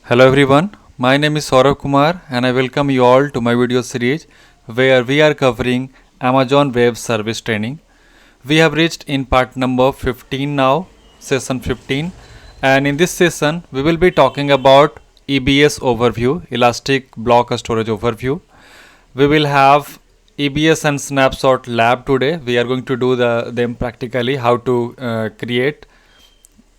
Hello everyone, my name is Saurabh Kumar and I welcome you all to my video series where we are covering Amazon Web Service Training. We have reached in part number 15 now, session 15, and in this session we will be talking about EBS overview, Elastic Block Storage overview. We will have EBS and snapshot lab today. We are going to do them practically, how to create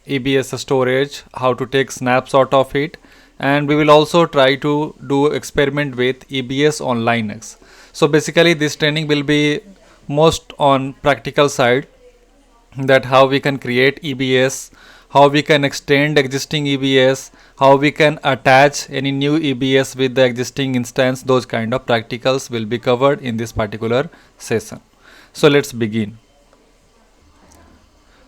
EBS storage, how to take snapshot of it, and we will also try to do experiment with EBS on Linux. So basically this training will be most on practical side, that how we can create EBS, how we can extend existing EBS, how we can attach any new EBS with the existing instance. Those kind of practicals will be covered in this particular session. So let's begin.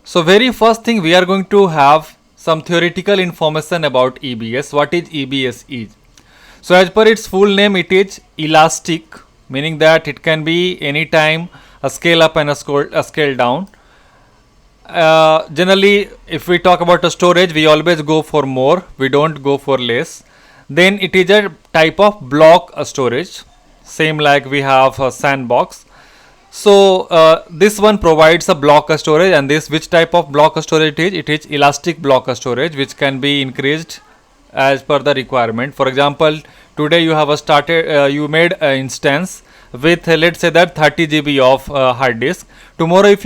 So very first thing, we are going to have some theoretical information about EBS. What is EBS is? So as per its full name, it is elastic, meaning that it can be anytime a scale up and a scale down. Generally, if we talk about a storage, we always go for more, we don't go for less. Then it is a type of block storage, same like we have a sandbox. So this one provides a block storage, and this which type of block storage it is? It is elastic block storage, which can be increased as per the requirement. For example, today you have you made an instance with let's say that 30 GB of hard disk. Tomorrow, if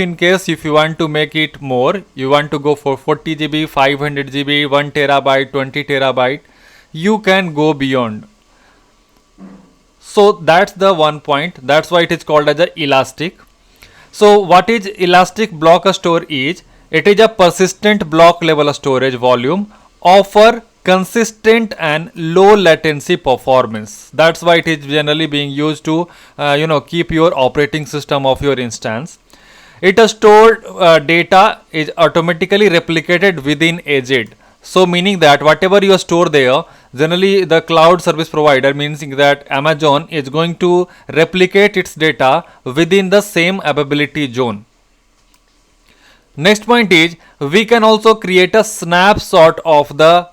you want to make it more, you want to go for 40 GB, 500 GB, 1 terabyte, 20 terabyte, you can go beyond. So that's the one point. That's why it is called as a elastic. So what is elastic block store is? It is a persistent block level storage volume, offer consistent and low latency performance. That's why it is generally being used to keep your operating system of your instance. It stored data is automatically replicated within agent. So meaning that whatever you store there, generally the cloud service provider, means that Amazon is going to replicate its data within the same availability zone. Next point is, we can also create a snapshot of the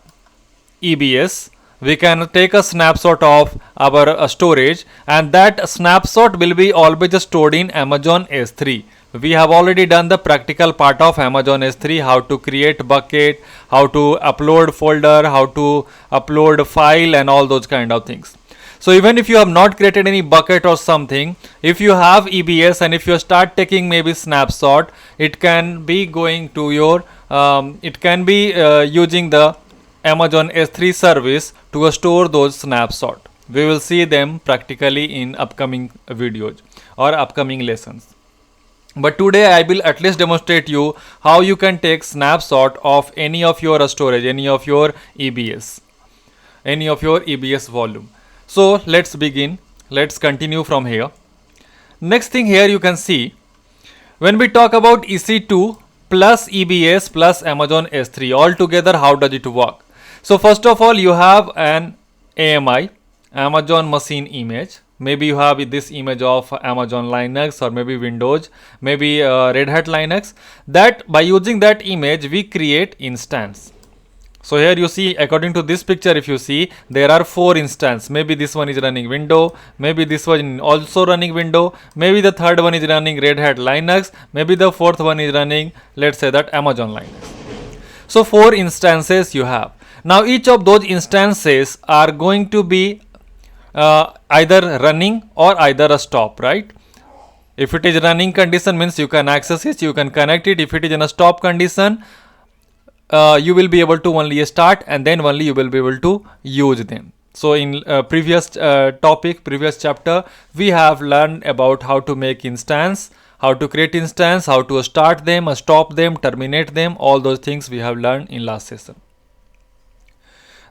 EBS. We can take a snapshot of our storage, and that snapshot will be always stored in Amazon S3. We have already done the practical part of Amazon S3, how to create bucket, how to upload folder, how to upload file, and all those kind of things. So even if you have not created any bucket or something, if you have EBS and if you start taking maybe snapshot, it can be going to your using the Amazon S3 service to store those snapshot. We will see them practically in upcoming videos or upcoming lessons. But today I will at least demonstrate you how you can take snapshot of any of your storage, any of your EBS volume. So let's begin. Let's continue from here. Next thing here you can see, when we talk about EC2 plus EBS plus Amazon S3 all together, how does it work? So first of all, you have an AMI, Amazon Machine Image. Maybe you have this image of Amazon Linux or maybe Windows, maybe Red Hat Linux. That by using that image, we create instance. So here you see, according to this picture, if you see, there are 4 instances. Maybe this one is running Windows, maybe this one also running Windows, maybe the third one is running Red Hat Linux, maybe the fourth one is running, let's say that Amazon Linux. So 4 instances you have. Now each of those instances are going to be either running or either a stop, right? If it is running condition, means you can access it, you can connect it. If it is in a stop condition, you will be able to only start and then only you will be able to use them. So in previous chapter, we have learned about how to make instance, how to create instance, how to start them, stop them, terminate them. All those things we have learned in last session.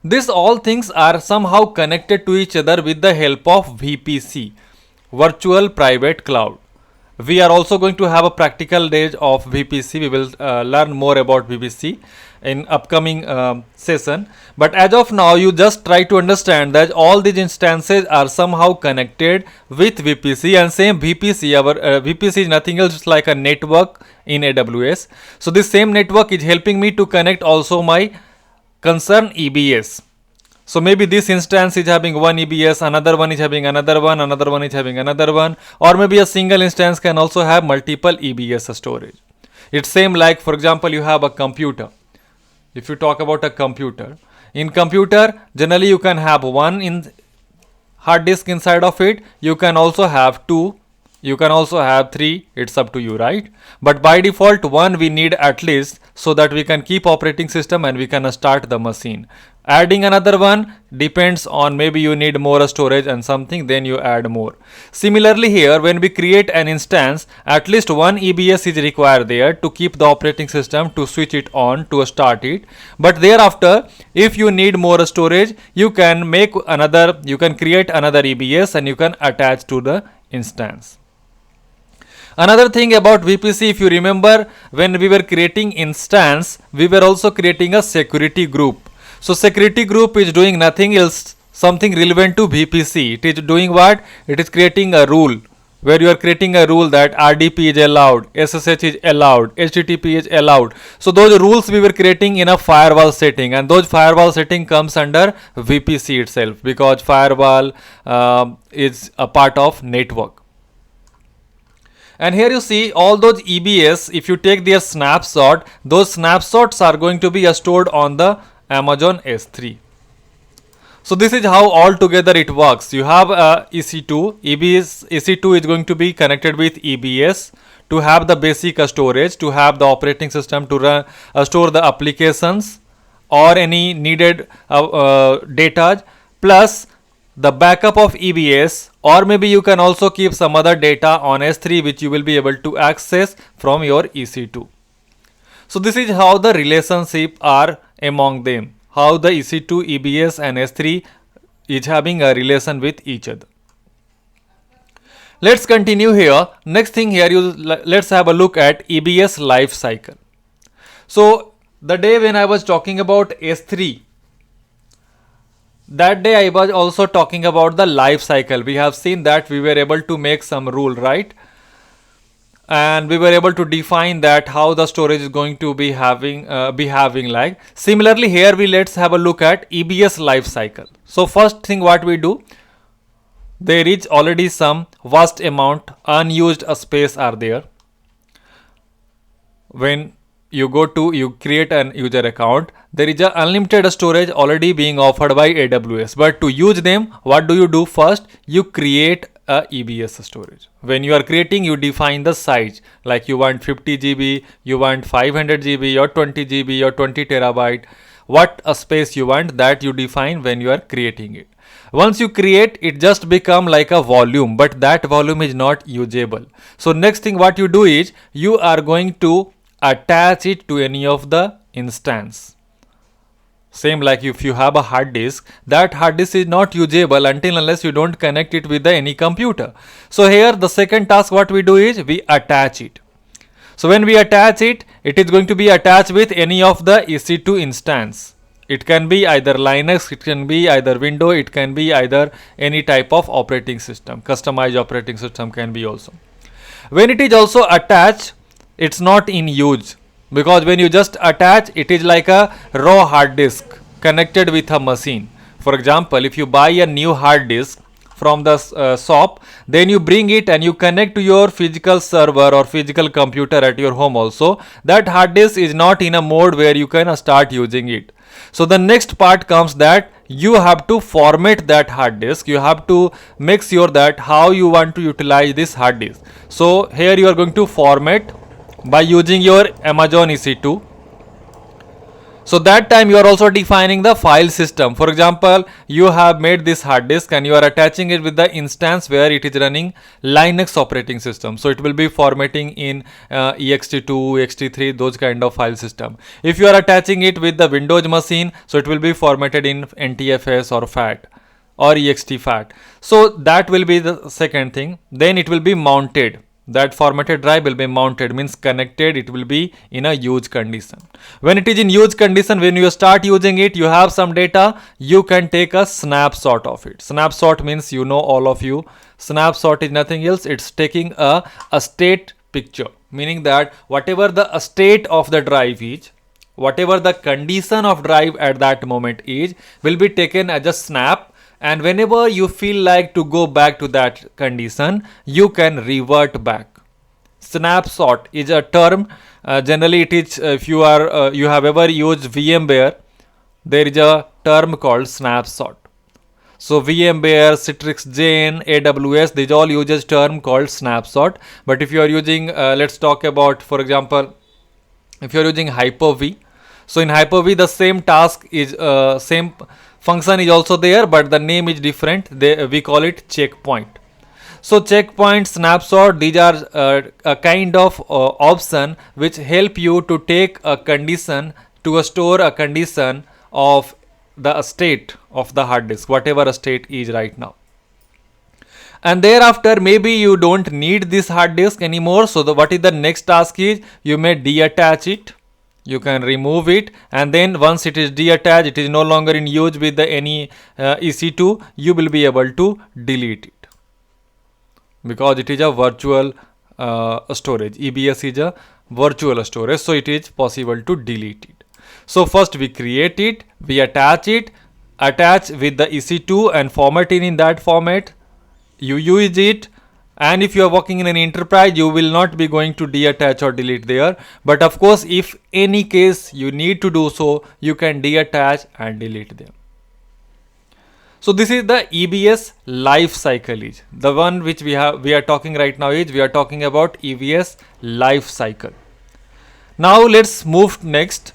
These all things are somehow connected to each other with the help of VPC, Virtual Private Cloud. We are also going to have a practical days of VPC. We will learn more about VPC in upcoming session. But as of now, you just try to understand that all these instances are somehow connected with VPC, and same VPC, our VPC is nothing else just like a network in AWS. So this same network is helping me to connect also my concern EBS. So maybe this instance is having one EBS, another one is having another one, another one is having another one, or maybe a single instance can also have multiple EBS storage. It's same like, for example, you have a computer. If you talk about a computer, in computer generally you can have one in hard disk inside of it, you can also have two, you can also have three, it's up to you, right? But by default one we need at least, so that we can keep operating system and we can start the machine. Adding another one depends on, maybe you need more storage and something, then you add more. Similarly here, when we create an instance, at least one EBS is required there to keep the operating system, to switch it on, to start it. But thereafter, if you need more storage, you can make another, you can create another EBS and you can attach to the instance. Another thing about VPC, if you remember, when we were creating instance, we were also creating a security group. So security group is doing nothing else, something relevant to VPC. It is doing what? It is creating a rule, where you are creating a rule that RDP is allowed, SSH is allowed, HTTP is allowed. So those rules we were creating in a firewall setting, and those firewall setting comes under VPC itself, because firewall is a part of network. And here you see all those EBS, if you take their snapshot, those snapshots are going to be stored on the Amazon S3. So this is how altogether it works. You have EC2, EBS, EC2 is going to be connected with EBS to have the basic storage, to have the operating system to run, store the applications or any needed data, plus the backup of EBS, or maybe you can also keep some other data on S3 which you will be able to access from your EC2. So this is how the relationship are among them, how the EC2, EBS and S3 is having a relation with each other. Let's continue here. Next thing here, let's have a look at EBS Lifecycle. So the day when I was talking about S3, that day I was also talking about the life cycle. We have seen that we were able to make some rule, right? And we were able to define that how the storage is going to be having like. Similarly here let's have a look at EBS life cycle. So first thing what we do, there is already some vast amount unused space are there. When you create an user account, there is a unlimited storage already being offered by AWS. But to use them, what do you do first? You create a EBS storage. When you are creating, you define the size, like you want 50 GB, you want 500 GB or 20 GB or 20 terabyte. What a space you want, that you define when you are creating it. Once you create, it just become like a volume, but that volume is not usable. So next thing what you do is, you are going to attach it to any of the instance. Same like if you have a hard disk, that hard disk is not usable until unless you don't connect it with any computer. So here the second task what we do is we attach it. So when we attach it, it is going to be attached with any of the EC2 instance. It can be either Linux, it can be either Windows, it can be either any type of operating system. Customized operating system can be also. When it is also attached, it's not in use, because when you just attach, it is like a raw hard disk connected with a machine. For example, if you buy a new hard disk from the shop, then you bring it and you connect to your physical server or physical computer at your home also, that hard disk is not in a mode where you can start using it. So the next part comes that you have to format that hard disk. You have to make sure that how you want to utilize this hard disk. So here you are going to format by using your Amazon EC2. So that time you are also defining the file system. For example, you have made this hard disk and you are attaching it with the instance where it is running Linux operating system. So it will be formatting in ext2, ext3, those kind of file system. If you are attaching it with the Windows machine, so it will be formatted in NTFS or FAT or extFAT. So that will be the second thing. Then it will be mounted. That formatted drive will be mounted, means connected, it will be in a use condition. When it is in use condition, when you start using it, you have some data, you can take a snapshot of it. Snapshot means, you know, all of you, snapshot is nothing else, it's taking a state picture, meaning that whatever the state of the drive is, whatever the condition of drive at that moment is, will be taken as a snap, and whenever you feel like to go back to that condition, you can revert back. Snapshot is a term. Generally, it is if you have ever used VMware, there is a term called snapshot. So VMware, Citrix, AWS, these all uses term called snapshot. But if you are using, let's talk about, for example, if you are using Hyper-V. So in Hyper-V, the same task is same function is also there, but the name is different. We call it checkpoint. So checkpoint, snapshot, these are a kind of option which help you to take a condition, to store a condition of the state of the hard disk, whatever state is right now. And thereafter, maybe you don't need this hard disk anymore. So what is the next task is, you may deattach it. You can remove it, and then once it is deattached, it is no longer in use with the any EC2, you will be able to delete it, because it is a virtual storage. EBS is a virtual storage, so it is possible to delete it. So first we create it, we attach it, attach with the EC2 and format it in that format. You use it, and if you are working in an enterprise, you will not be going to deattach or delete there. But of course, if any case you need to do so, you can deattach and delete them. So this is the EBS Lifecycle is the one which we are talking right now is we are talking about EBS Lifecycle. Now let's move next.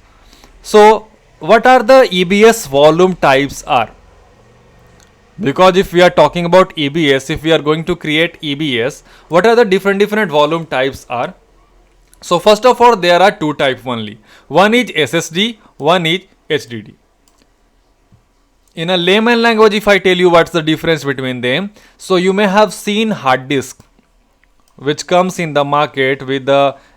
So what are the EBS volume types are? Because if we are talking about EBS, if we are going to create EBS, what are the different volume types are? So first of all, there are two types only. One is SSD, one is HDD. In a layman language, if I tell you what's the difference between them, so you may have seen hard disk which comes in the market with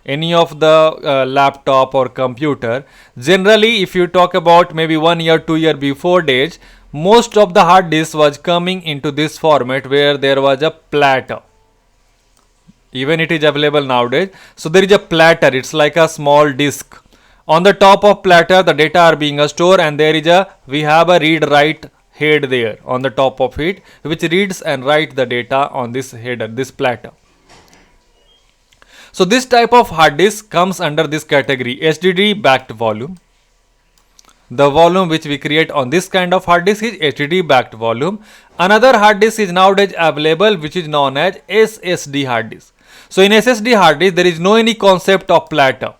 any of the laptop or computer. Generally, if you talk about maybe 1 year, 2 year before days, most of the hard disk was coming into this format where there was a platter. Even it is available nowadays. So there is a platter, it's like a small disk. On the top of platter, the data are being stored, and we have a read write head there on the top of it, which reads and write the data on this header, this platter. So this type of hard disk comes under this category, HDD backed volume. The volume which we create on this kind of hard disk is HDD backed volume. Another hard disk is nowadays available, which is known as SSD hard disk. So in SSD hard disk, there is no any concept of platter.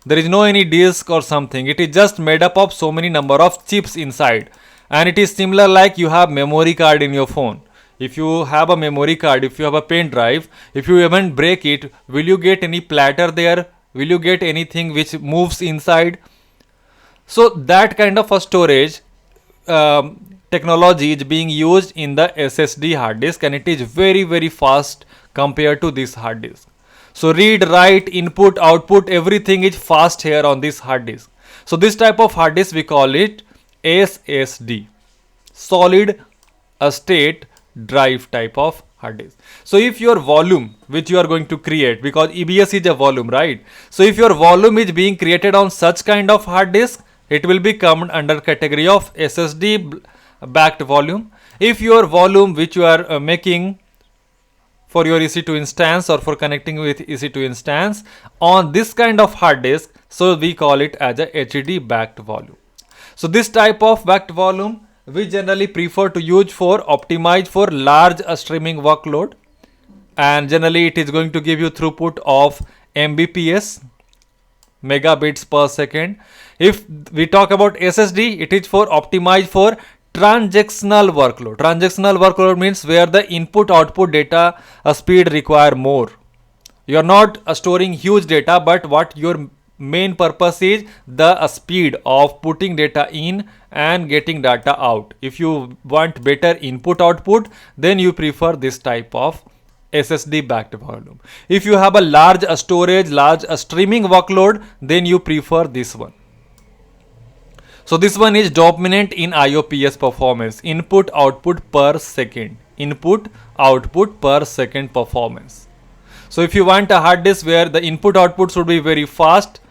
There is no any disk or something. It is just made up of so many number of chips inside. And it is similar like you have memory card in your phone. If you have a memory card, if you have a pen drive, if you even break it, will you get any platter there? Will you get anything which moves inside? So that kind of a storage technology is being used in the SSD hard disk, and it is very fast compared to this hard disk. So read, write, input, output, everything is fast here on this hard disk. So this type of hard disk we call it SSD, solid state drive type of hard disk. So if your volume which you are going to create, because EBS is a volume, right? So if your volume is being created on such kind of hard disk, it will be come under category of SSD backed volume. If your volume which you are making for your EC2 instance or for connecting with EC2 instance on this kind of hard disk, so we call it as a HDD backed volume. So this type of backed volume we generally prefer to use for optimize for large streaming workload, and generally it is going to give you throughput of Mbps, megabits per second. If we talk about SSD, it is for optimize for transactional workload. Transactional workload means where the input output data speed require more. You are not storing huge data, but what your main purpose is the speed of putting data in and getting data out. If you want better input output, then you prefer this type of SSD backed volume. If you have a large storage, large streaming workload, then you prefer this one. So this one is dominant in IOPS performance, input output per second, input output per second performance. So if you want a hard disk where the input output should be very fast,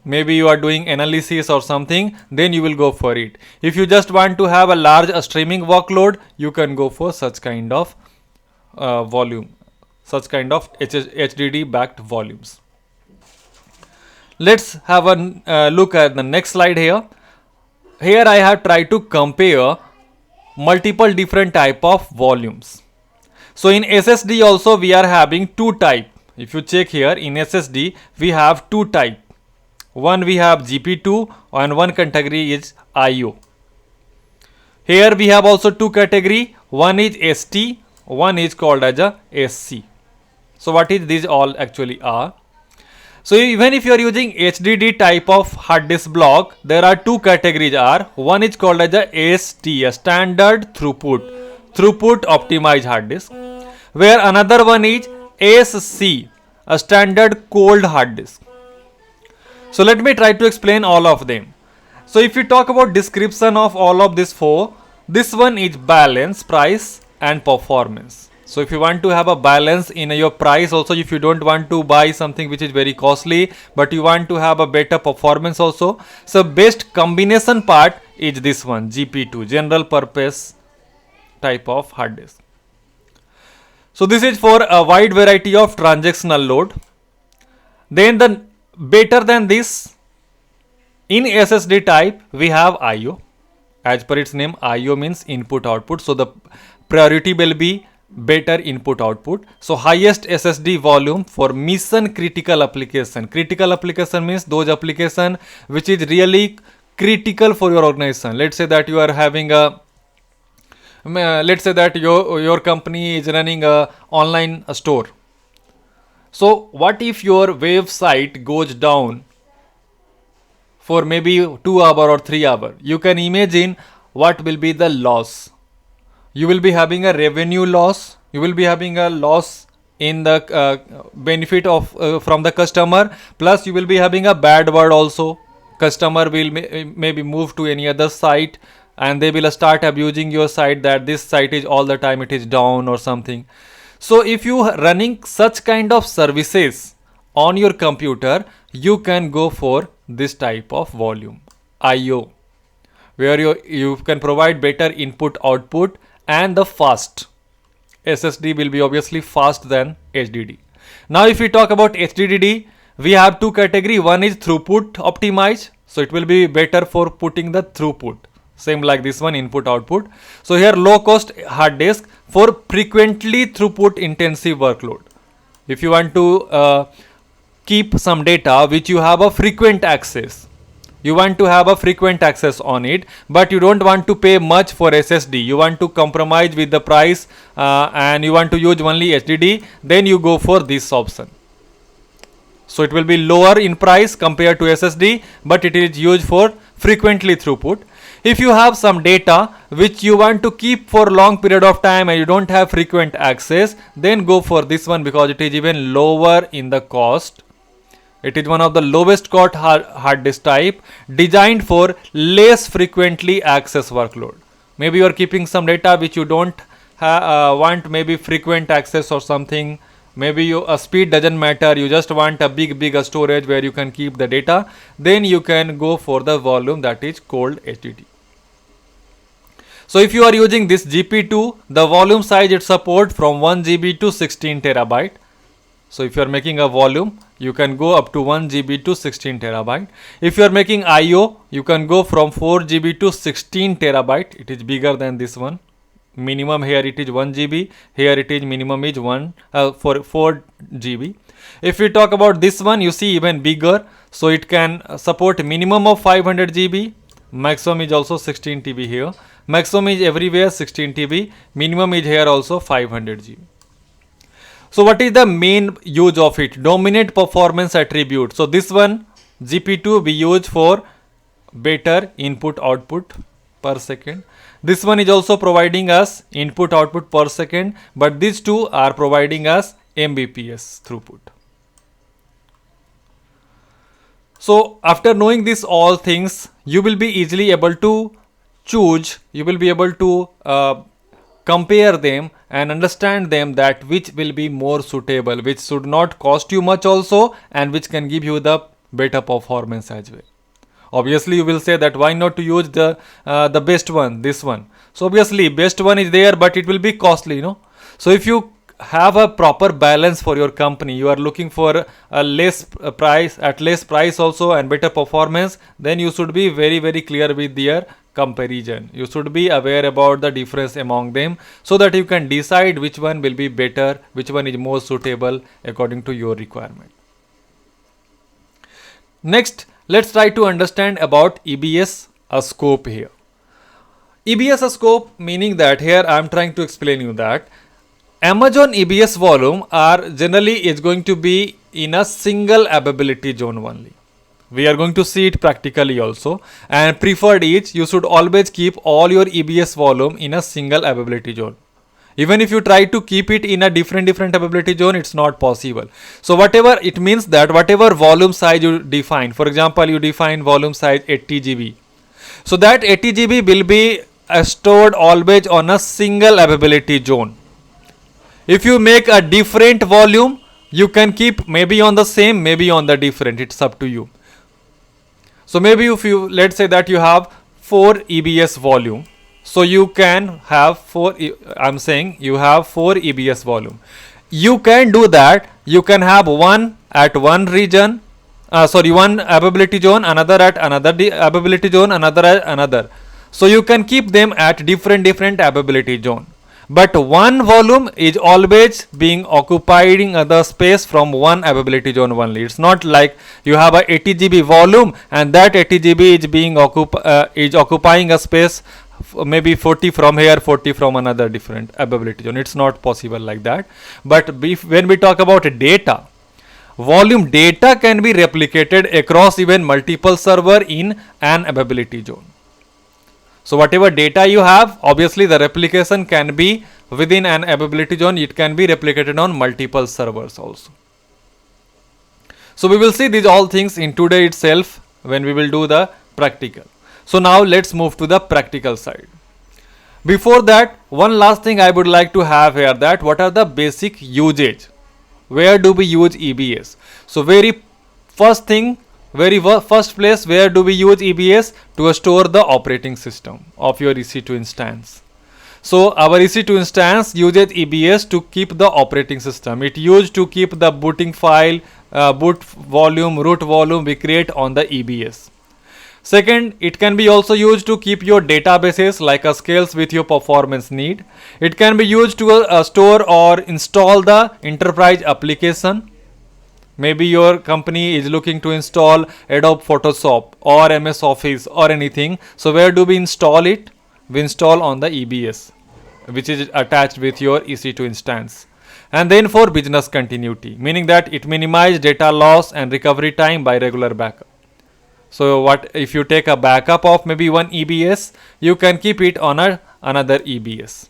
maybe you are doing analysis or something, then you will go for it. If you just want to have a large streaming workload, you can go for such kind of volume, such kind of HDD backed volumes. Let's have a look at the next slide here. Here I have tried to compare multiple different type of volumes. So in SSD also we are having two type. If you check here in SSD we have two type. One we have GP2 and one category is IO. Here we have also two category. One is ST, one is called as a SC. So what is these all actually are? So even if you are using HDD type of hard disk block, there are two categories are. One is called as a ST, a standard throughput optimized hard disk, where another one is SC, a standard cold hard disk. So let me try to explain all of them. So if you talk about description of all of these four, this one is balance, price and performance. So if you want to have a balance in your price also, if you don't want to buy something which is very costly, but you want to have a better performance also, so best combination part is this one, GP2, general purpose type of hard disk. So this is for a wide variety of transactional load. Then the better than this, in SSD type we have IO. As per its name, IO means input output. So the priority will be better input output. So highest SSD volume for mission critical application. Critical application means those application which is really critical for your organization. Let's say that you are having a let's say that your company is running a online store. So what if your website goes down for maybe 2 hours or 3 hours? You can imagine what will be the loss. You will be having a revenue loss. You will be having a loss in the benefit of from the customer. Plus you will be having a bad word also. Customer will maybe move to any other site and they will start abusing your site, that this site is all the time it is down or something. So if you are running such kind of services on your computer, you can go for this type of volume, IO, where you can provide better input output and the fast. SSD will be obviously fast than HDD. Now if we talk about HDD, we have two category. One is throughput optimized, so it will be better for putting the throughput, same like this one, input output. So here low cost hard disk for frequently throughput intensive workload. If you want to keep some data which you have a frequent access, you want to have a frequent access on it, but you don't want to pay much for SSD, you want to compromise with the price and you want to use only HDD, then you go for this option. So it will be lower in price compared to SSD, but it is used for frequently throughput. If you have some data which you want to keep for long period of time and you don't have frequent access, then go for this one because it is even lower in the cost. It is one of the lowest cost hard disk type, designed for less frequently access workload. Maybe you are keeping some data which you don't want maybe frequent access or something. Maybe speed doesn't matter, you just want a big storage where you can keep the data, then you can go for the volume that is called HDD. So if you are using this GP2, the volume size it support from 1 GB to 16 terabyte. So if you are making a volume, you can go up to 1 GB to 16 terabyte. If you are making IO, you can go from 4 GB to 16 terabyte. It is bigger than this one. Minimum here it is 1 GB. Here it is minimum is 4 GB. If we talk about this one, you see even bigger. So it can support minimum of 500 GB. Maximum is also 16 TB here. Maximum is everywhere 16 TB. Minimum is here also 500 GB. So what is the main use of it? Dominant performance attribute. So this one GP2 we use for better input output per second. This one is also providing us input output per second, but these two are providing us Mbps throughput. So after knowing this all things, you will be easily able to choose, you will be able to compare them and understand them, that which will be more suitable, which should not cost you much also and which can give you the better performance as well. Obviously you will say that why not to use the best one, this one. So obviously best one is there, but it will be costly, So if you have a proper balance for your company, you are looking for a less price, at less price also, and better performance, then you should be very, very clear with their comparison. You should be aware about the difference among them, so that you can decide which one will be better, which one is more suitable according to your requirement. Next, let's try to understand about EBS scope here. EBS scope meaning that here I am trying to explain you that Amazon EBS volume are generally is going to be in a single availability zone only. We are going to see it practically also, and preferred is you should always keep all your EBS volume in a single availability zone. Even if you try to keep it in a different availability zone, it's not possible. So whatever it means that whatever volume size you define, for example, you define volume size 80 GB. So that 80 GB will be stored always on a single availability zone. If you make a different volume, you can keep maybe on the same, maybe on the different. It's up to you. So maybe if you, let's say that you have 4 EBS volume. So you can have 4, I'm saying you have 4 EBS volume. You can do that. You can have one at one region, one availability zone, another at another availability zone, another at another. So you can keep them at different availability zone. But one volume is always being occupying the space from one availability zone only. It's not like you have a 80 GB volume and that 80 GB is being occupying a space maybe 40 from here, 40 from another different availability zone. It's not possible like that. But when we talk about data, volume data can be replicated across even multiple server in an availability zone. So whatever data you have, obviously the replication can be within an availability zone. It can be replicated on multiple servers also. So we will see these all things in today itself when we will do the practical. So now let's move to the practical side. Before that, one last thing I would like to have here, that what are the basic usage? Where do we use EBS? So very first thing, very first place where do we use EBS? To store the operating system of your EC2 instance. So our EC2 instance uses EBS to keep the operating system. It used to keep the booting file, boot volume, root volume we create on the EBS. Second, it can be also used to keep your databases like a scales with your performance need. It can be used to store or install the enterprise application. Maybe your company is looking to install Adobe Photoshop or MS Office or anything. So where do we install it? We install on the EBS, which is attached with your EC2 instance. And then for business continuity, meaning that it minimizes data loss and recovery time by regular backup. So what if you take a backup of maybe one EBS, you can keep it on another EBS.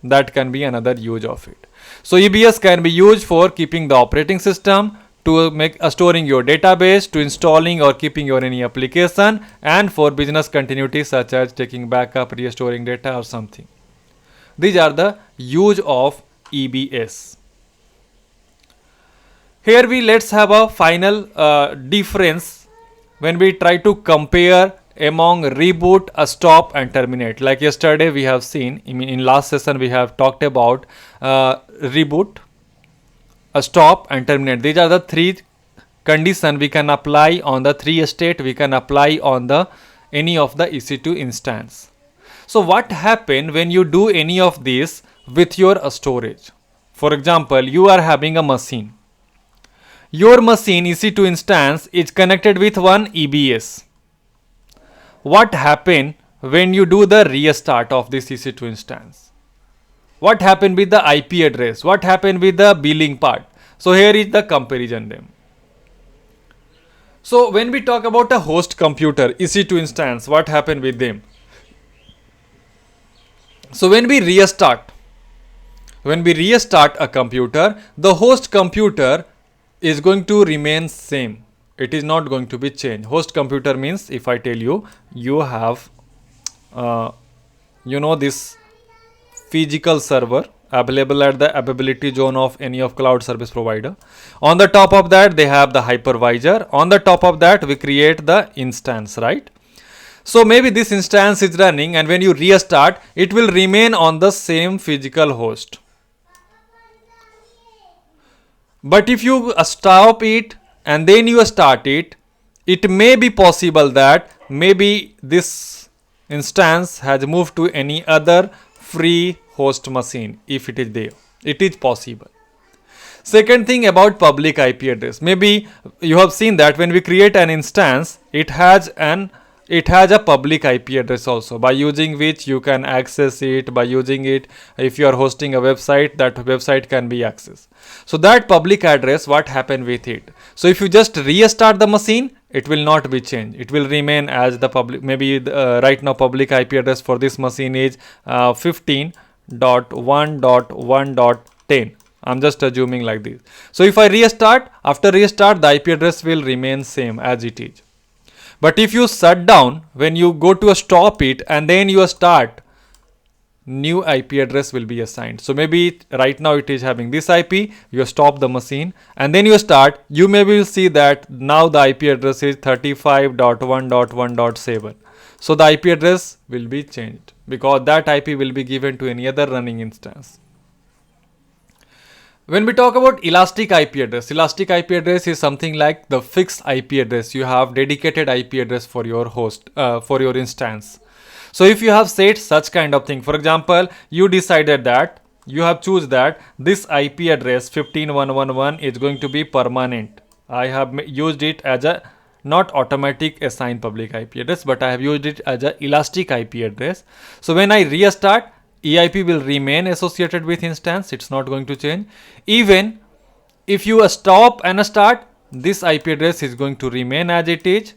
That can be another use of it. So EBS can be used for keeping the operating system, to make storing your database, to installing or keeping your any application, and for business continuity such as taking backup, restoring data or something. These are the use of EBS. Here let's have a final difference when we try to compare among reboot, stop and terminate. Like yesterday we have seen, in last session we have talked about reboot, stop and terminate. These are the 3 conditions we can apply on the 3 state we can apply on the any of the EC2 instance. So what happen when you do any of this with your storage? For example, you are having a machine. Your machine EC2 instance is connected with one EBS. What happen when you do the restart of this EC2 instance? What happened with the IP address? What happened with the billing part? So here is the comparison them. So when we talk about a host computer EC2 instance, what happened with them? So when we restart a computer, the host computer is going to remain same. It is not going to be changed. Host computer means, if I tell you, you have this physical server available at the availability zone of any of cloud service provider. On the top of that, they have the hypervisor. On the top of that, we create the instance, right? So maybe this instance is running, and when you restart, it will remain on the same physical host. But if you stop it and then you start it, it may be possible that maybe this instance has moved to any other free host machine. If it is there, it is possible. Second thing about public IP address, maybe you have seen that when we create an instance, it has a public IP address also, by using which you can access it. By using it, if you are hosting a website, that website can be accessed. So that public address, what happened with it? So if you just restart the machine, it will not be changed. It will remain as the public. Maybe right now public IP address for this machine is 15.1.1.10. I'm just assuming like this. So if I restart, after restart, the IP address will remain same as it is. But if you shut down, when you go to stop it and then you start, new IP address will be assigned. So maybe right now it is having this IP, you stop the machine and then you start, you maybe will see that now the IP address is 35.1.1.7. So the IP address will be changed because that IP will be given to any other running instance. When we talk about elastic IP address is something like the fixed IP address. You have dedicated IP address for your host, for your instance. So if you have set such kind of thing, for example, you decided that you have choose that this IP address 15.1.1.1 is going to be permanent. I have used it as a not automatic assigned public IP address, but I have used it as a elastic IP address. So when I restart, EIP will remain associated with instance. It's not going to change. Even if you stop and start, this IP address is going to remain as it is.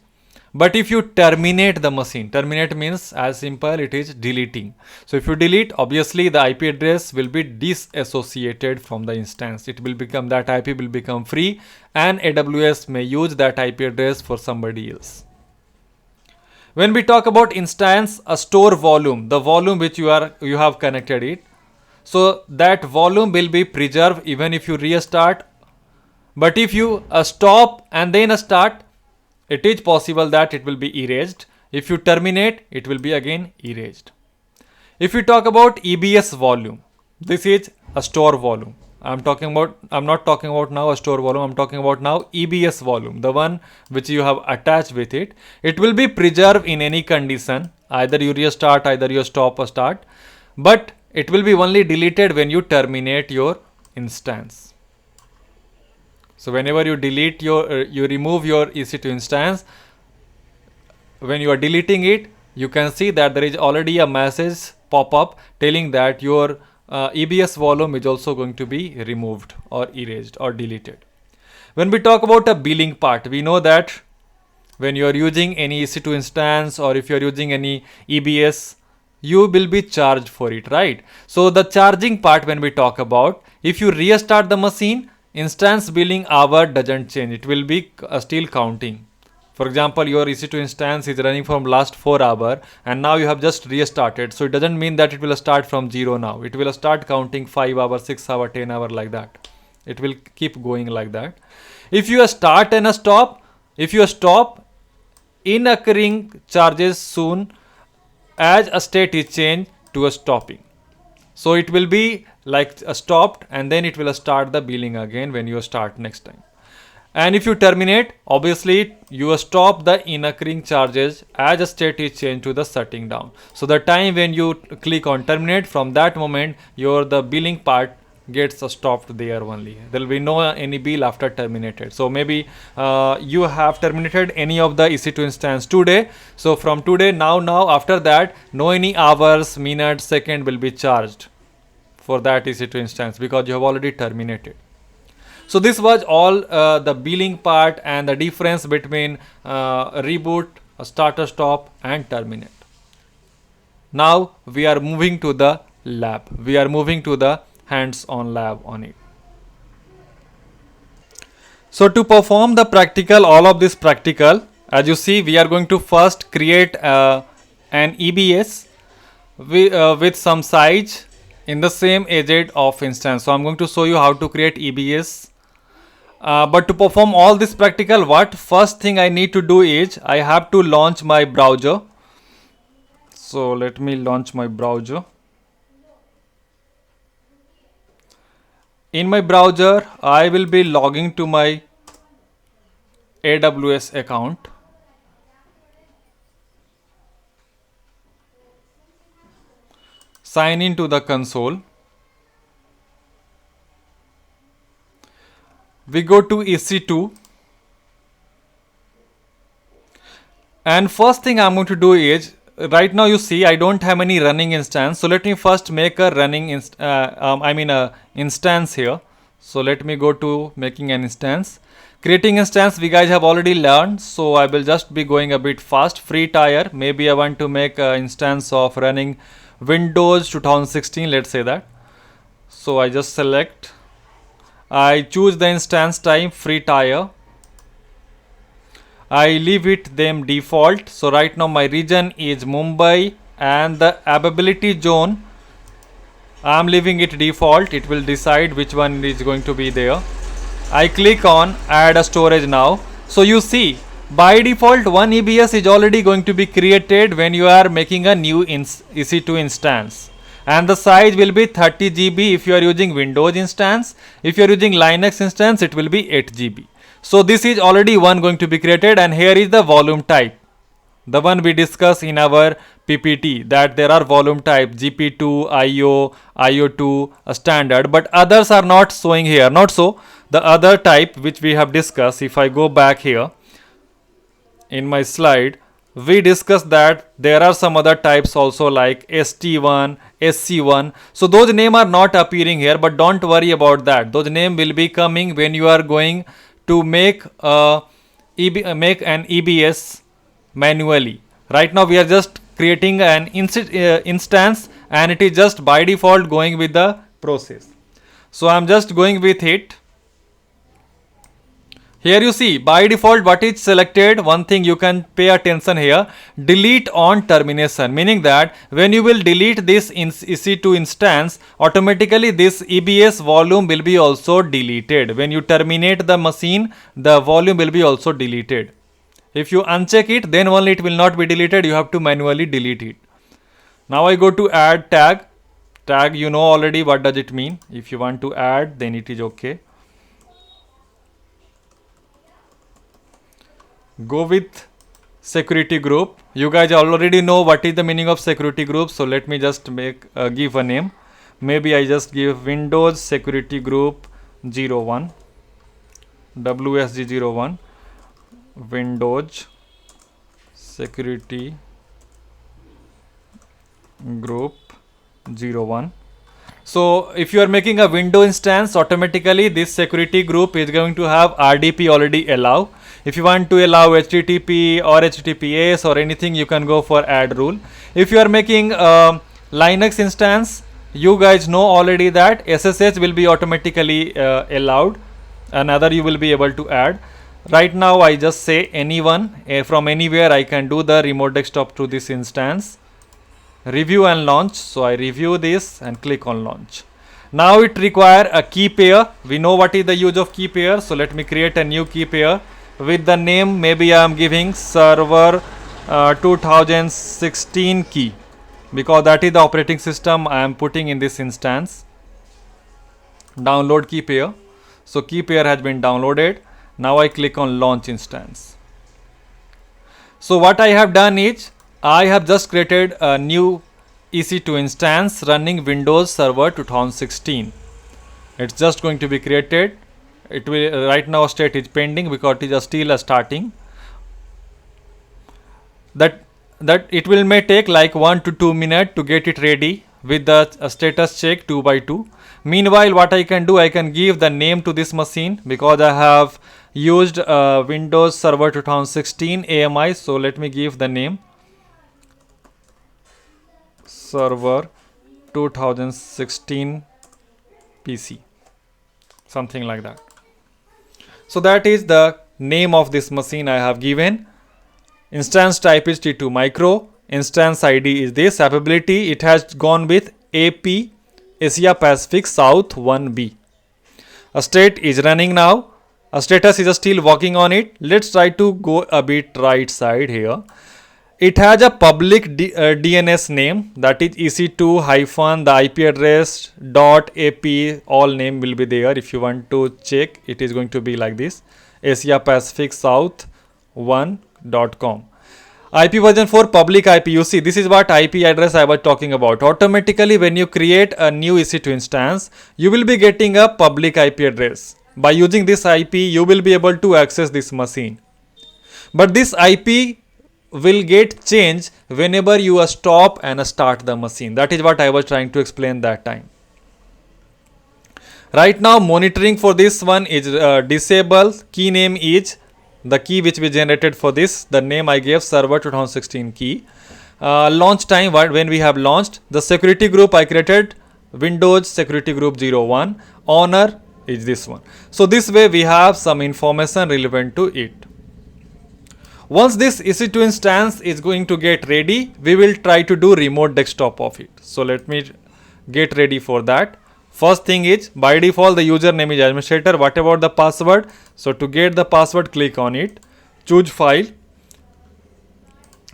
But if you terminate the machine, terminate means as simple, it is deleting. So if you delete, obviously the IP address will be disassociated from the instance. It will become, that IP will become free and AWS may use that IP address for somebody else. When we talk about instance, a store volume, the volume which you have connected it, so that volume will be preserved even if you restart. But if you stop and then start, it is possible that it will be erased. If you terminate, it will be again erased. If we talk about EBS volume, this is a store volume. I'm not talking about now a store volume, I'm talking about now EBS volume, the one which you have attached with it. It will be preserved in any condition, either you restart, either you stop or start, but it will be only deleted when you terminate your instance. So whenever you delete you remove your EC2 instance, when you are deleting it, you can see that there is already a message pop up telling that your EBS volume is also going to be removed or erased or deleted. When we talk about a billing part, we know that when you are using any EC2 instance or if you are using any EBS, you will be charged for it, right? So the charging part, when we talk about, if you restart the machine, instance billing hour doesn't change. It will be still counting. For example, your EC2 instance is running from last 4 hours and now you have just restarted. So it doesn't mean that it will start from 0 now. It will start counting 5 hours, 6 hours, 10 hours like that. It will keep going like that. If you start and stop, if you stop, in occurring charges soon as a state is changed to a stopping. So it will be like a stopped and then it will start the billing again when you start next time. And if you terminate, obviously you stop the in-occurring charges as a state is changed to the shutting down. So the time when you click on terminate, from that moment the billing part gets stopped there only. There will be no any bill after terminated. So maybe you have terminated any of the EC2 instance today. So from today now after that, no any hours, minutes, second will be charged for that EC2 instance because you have already terminated. So this was all the billing part and the difference between reboot, start, stop and terminate. Now we are moving to the lab. We are moving to the hands-on lab on it. So to perform the practical, all of this practical, as you see, we are going to first create an EBS with some size in the same agent of instance. So I'm going to show you how to create EBS. But to perform all this practical, what first thing I need to do is I have to launch my browser. So let me launch my browser. In my browser, I will be logging to my AWS account. Sign into the console. We go to EC2. And first thing I'm going to do is, right now you see I don't have any running instance. So let me first make a running instance here. So let me go to making an instance. Creating instance we guys have already learned. So I will just be going a bit fast. Free tier. Maybe I want to make an instance of running Windows 2016. Let's say that. So I just select. I choose the instance type free tier. I leave it them default. So right now my region is Mumbai and the availability zone I am leaving it default. It will decide which one is going to be there. I click on add a storage now. So you see by default one EBS is already going to be created when you are making a new EC2 instance. And the size will be 30 GB if you are using Windows instance. If you are using Linux instance, it will be 8 GB. So this is already one going to be created, and here is the volume type. The one we discussed in our PPT, that there are volume type GP2, IO, IO2, a standard, but others are not showing here. Not so. The other type which we have discussed, if I go back here in my slide, we discussed that there are some other types also like ST1, SC1. So those names are not appearing here, but don't worry about that. Those names will be coming when you are going to make an EBS manually. Right now we are just creating an instance, and it is just by default going with the process. So I'm just going with it. Here you see by default what is selected. One thing you can pay attention here, delete on termination, meaning that when you will delete this EC2 instance, automatically this EBS volume will be also deleted. When you terminate the machine, the volume will be also deleted. If you uncheck it, then only it will not be deleted. You have to manually delete it. Now I go to add tag. Tag, you know already what does it mean. If you want to add, then it is okay. Go with security group. You guys already know what is the meaning of security group. So let me just give a name. Maybe I just give Windows security group 01, WSG01, Windows security group 01. So if you are making a window instance, automatically this security group is going to have RDP already allow. If you want to allow HTTP or HTTPS or anything, you can go for add rule. If you are making a Linux instance, you guys know already that SSH will be automatically allowed. Another you will be able to add. Right now I just say anyone from anywhere I can do the remote desktop to this instance. Review and launch. So I review this and click on launch. Now it require a key pair. We know what is the use of key pair. So let me create a new key pair with the name. Maybe I am giving server 2016 key, because that is the operating system I am putting in this instance. Download key pair. So key pair has been downloaded. Now I click on launch instance. So what I have done is I have just created a new EC2 instance running Windows Server 2016. It's just going to be created. It will right now state is pending because it is still starting. That it will may take like 1 to 2 minutes to get it ready with the status check 2 by 2. Meanwhile, what I can do, I can give the name to this machine because I have used Windows Server 2016 AMI. So let me give the name Server 2016 PC, something like that. So that is the name of this machine I have given. Instance type is T2 micro. Instance ID is this. Availability, it has gone with AP Asia Pacific South 1B. A state is running now. A status is still working on it. Let's try to go a bit right side here. It has a public DNS name, that is EC2 hyphen the IP address dot AP, all name will be there. If you want to check, it is going to be like this, Asia Pacific South 1.com. IP version 4 public IP. You see, this is what IP address I was talking about. Automatically when you create a new EC2 instance, you will be getting a public IP address. By using this IP, you will be able to access this machine. But this IP will get changed whenever you stop and start the machine. That is what I was trying to explain that time. Right now monitoring for this one is disabled. Key name is the key which we generated for this. The name I gave server 2016 key. Launch time, when we have launched. The security group I created Windows security group 01. Owner is this one. So this way we have some information relevant to it. Once this EC2 instance is going to get ready, we will try to do remote desktop of it. So let me get ready for that. First thing is, by default the username is administrator. What about the password? So to get the password, click on it, choose file.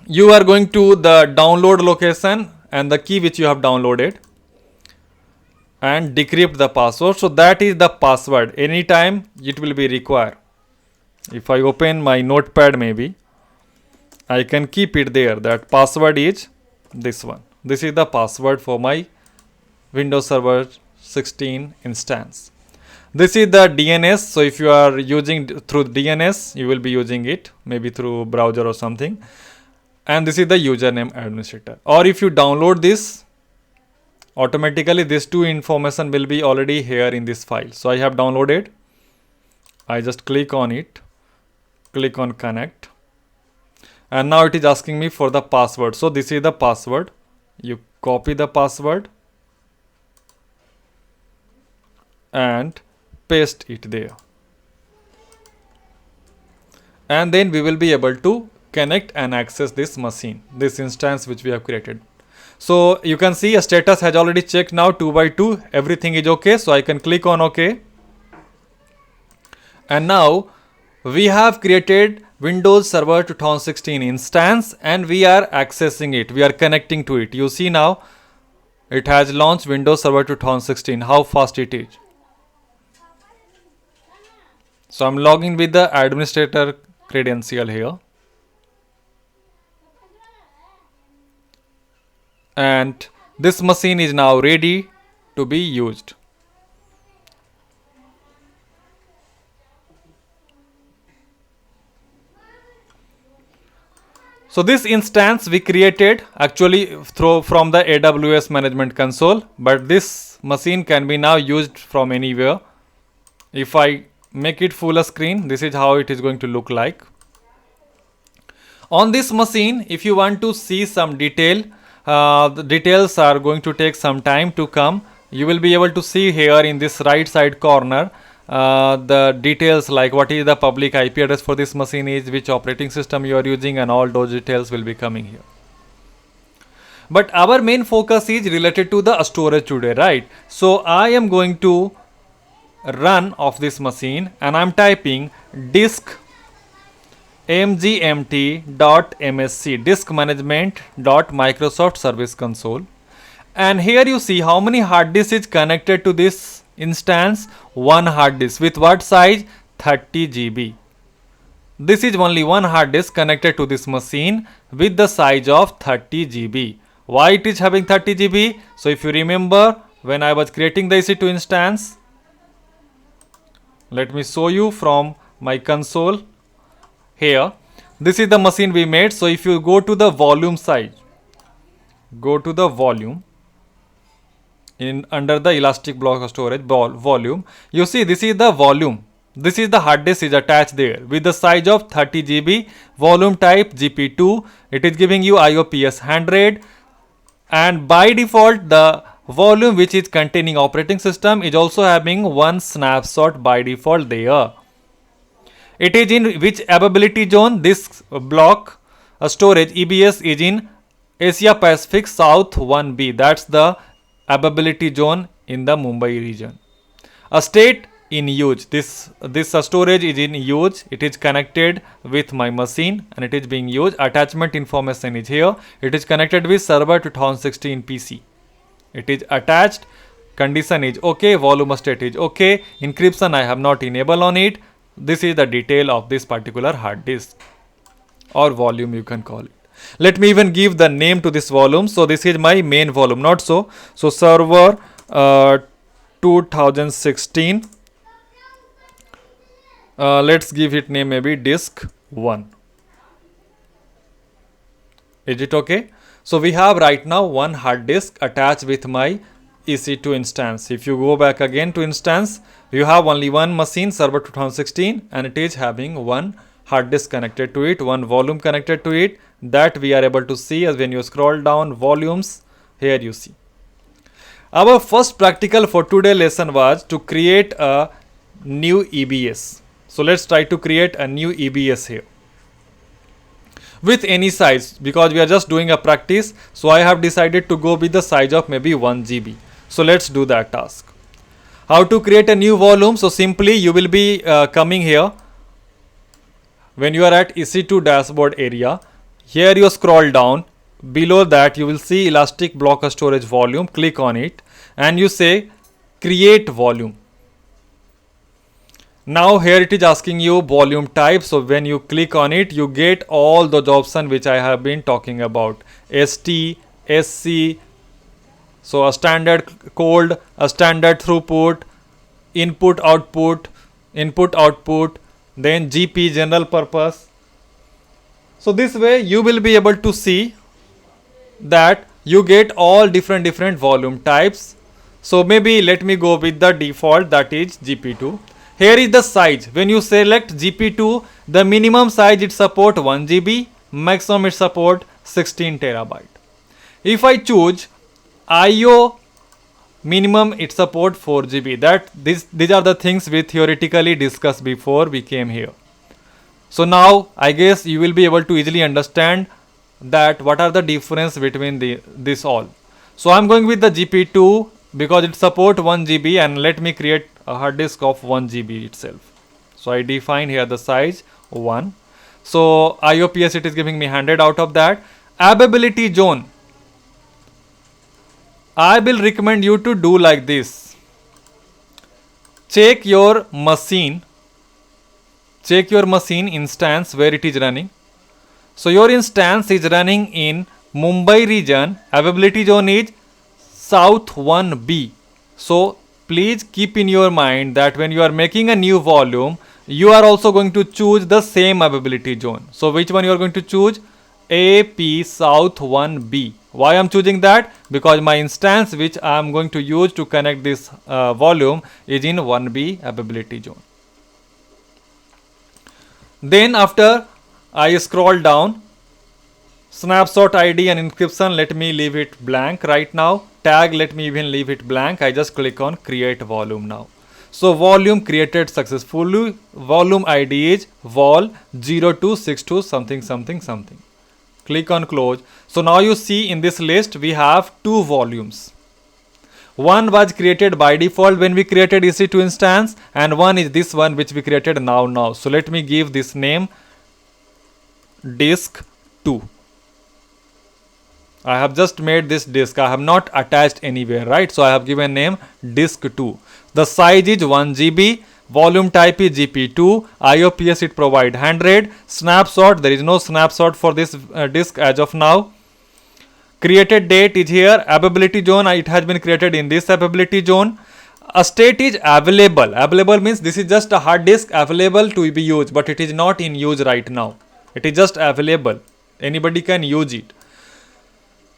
You are going to the download location and the key which you have downloaded and decrypt the password. So that is the password. Anytime it will be required. If I open my notepad, maybe I can keep it there. That password is this one. This is the password for my Windows Server 16 instance. This is the DNS. So if you are using through DNS, you will be using it maybe through browser or something. And this is the username administrator. Or if you download this, automatically these two information will be already here in this file. So I have downloaded. I just click on it, click on connect. And now it is asking me for the password. So this is the password. You copy the password and paste it there. And then we will be able to connect and access this machine, this instance which we have created. So you can see a status has already checked now 2 by 2. Everything is okay. So I can click on OK. And now we have created Windows Server 2016 instance and we are accessing it. We are connecting to it. You see now it has launched Windows Server 2016. How fast it is. So I'm logging with the administrator credential here. And this machine is now ready to be used. So this instance we created actually from the AWS management console, but this machine can be now used from anywhere. If I make it full screen, this is how it is going to look like. On this machine, if you want to see some detail, the details are going to take some time to come. You will be able to see here in this right side corner the details like what is the public IP address for this machine is, which operating system you are using, and all those details will be coming here. But our main focus is related to the storage today, right? So I am going to run of this machine and I'm typing disk mgmt.msc disk management.microsoft service console, and here you see how many hard disks is connected to this instance. One hard disk with what size? 30 GB. This is only one hard disk connected to this machine with the size of 30 GB. Why it is having 30 GB? So if you remember when I was creating the EC2 instance, let me show you from my console here. This is the machine we made. So if you go to the volume side, go to the volume in under the elastic block storage volume, you see this is the volume. This is the hard disk is attached there with the size of 30 GB, volume type GP2. It is giving you IOPS 100, and by default the volume which is containing operating system is also having one snapshot by default there. It is in which availability zone? This block storage EBS is in Asia Pacific South 1B. That's the availability zone in the Mumbai region. A state in use. This storage is in use. It is connected with my machine and it is being used. Attachment information is here. It is connected with server 2016 PC. It is attached. Condition is okay. Volume state is okay. Encryption I have not enabled on it. This is the detail of this particular hard disk or volume, you can call it. Let me even give the name to this volume. So this is my main volume, not so. So server 2016. Let's give it name maybe disk 1. Is it okay? So we have right now one hard disk attached with my EC2 instance. If you go back again to instance, you have only one machine, server 2016, and it is having one hard disk connected to it, one volume connected to it, that we are able to see as when you scroll down volumes. Here you see. Our first practical for today lesson was to create a new EBS. So let's try to create a new EBS here with any size, because we are just doing a practice. So I have decided to go with the size of maybe 1 GB. So let's do that task. How to create a new volume? So simply you will be coming here. When you are at EC2 dashboard area, here you scroll down. Below that you will see elastic block storage volume. Click on it and you say create volume. Now here it is asking you volume type. So when you click on it, you get all those options which I have been talking about. ST, SC, so a standard cold, a standard throughput, input output, then GP, general purpose. So this way you will be able to see that you get all different volume types. So maybe let me go with the default, that is GP2. Here is the size. When you select GP2, the minimum size it support 1 GB, maximum it support 16 terabyte. If I choose IO minimum, it support 4 GB. These are the things we theoretically discussed before we came here. So now I guess you will be able to easily understand that what are the difference between this all. So I'm going with the GP2 because it support 1 GB, and let me create a hard disk of 1 GB itself. So I define here the size 1. So IOPS it is giving me 100 out of that. Availability zone, I will recommend you to do like this. Check your machine instance where it is running. So your instance is running in Mumbai region. Availability zone is South 1B. So please keep in your mind that when you are making a new volume, you are also going to choose the same availability zone. So which one you are going to choose? AP South 1B. Why I am choosing that? Because my instance which I am going to use to connect this volume is in 1B availability zone. Then after I scroll down, snapshot ID and encryption, let me leave it blank right now. Tag, let me even leave it blank. I just click on create volume now. So volume created successfully. Volume ID is vol 0262 something. Click on close. So now you see in this list we have 2 volumes. One was created by default when we created EC2 instance, and one is this one which we created now. So let me give this name disk 2. I have just made this disk. I have not attached anywhere, right? So I have given name disk 2. The size is 1 GB. Volume type is GP2. IOPS it provide 100. Snapshot, there is no snapshot for this disk as of now. Created date is here. Availability zone, it has been created in this availability zone. A state is available. Available means this is just a hard disk available to be used, but it is not in use right now. It is just available. Anybody can use it.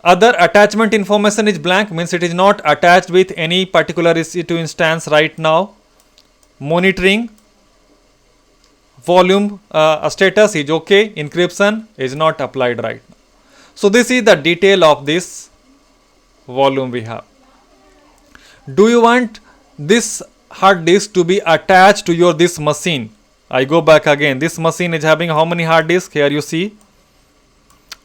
Other attachment information is blank, means it is not attached with any particular EC2 instance right now. Monitoring, volume status is okay. Encryption is not applied right now. So this is the detail of this volume we have. Do you want this hard disk to be attached to this machine? I go back again. This machine is having how many hard disks? Here you see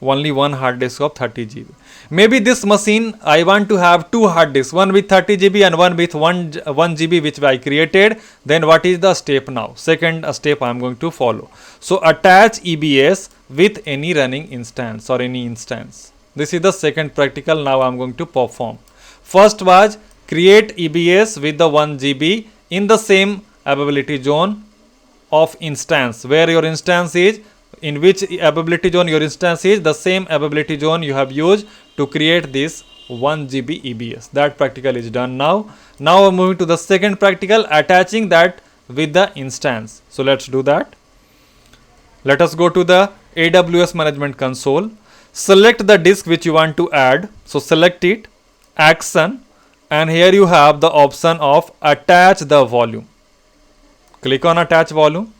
only one hard disk of 30 GB. Maybe this machine I want to have two hard disks, one with 30 GB and one with 1 GB which I created. Then what is the step now? Second step I am going to follow. So attach EBS with any running instance or any instance. This is the second practical now I am going to perform. First was create EBS with the 1 GB in the same availability zone of instance, where your instance is, in which availability zone your instance is, the same availability zone you have used to create this 1 GB EBS. That practical is done now. Now I'm moving to the second practical, attaching that with the instance. So let's do that. Let us go to the AWS Management Console. Select the disk which you want to add. So select it, action, and here you have the option of attach the volume. Click on attach volume.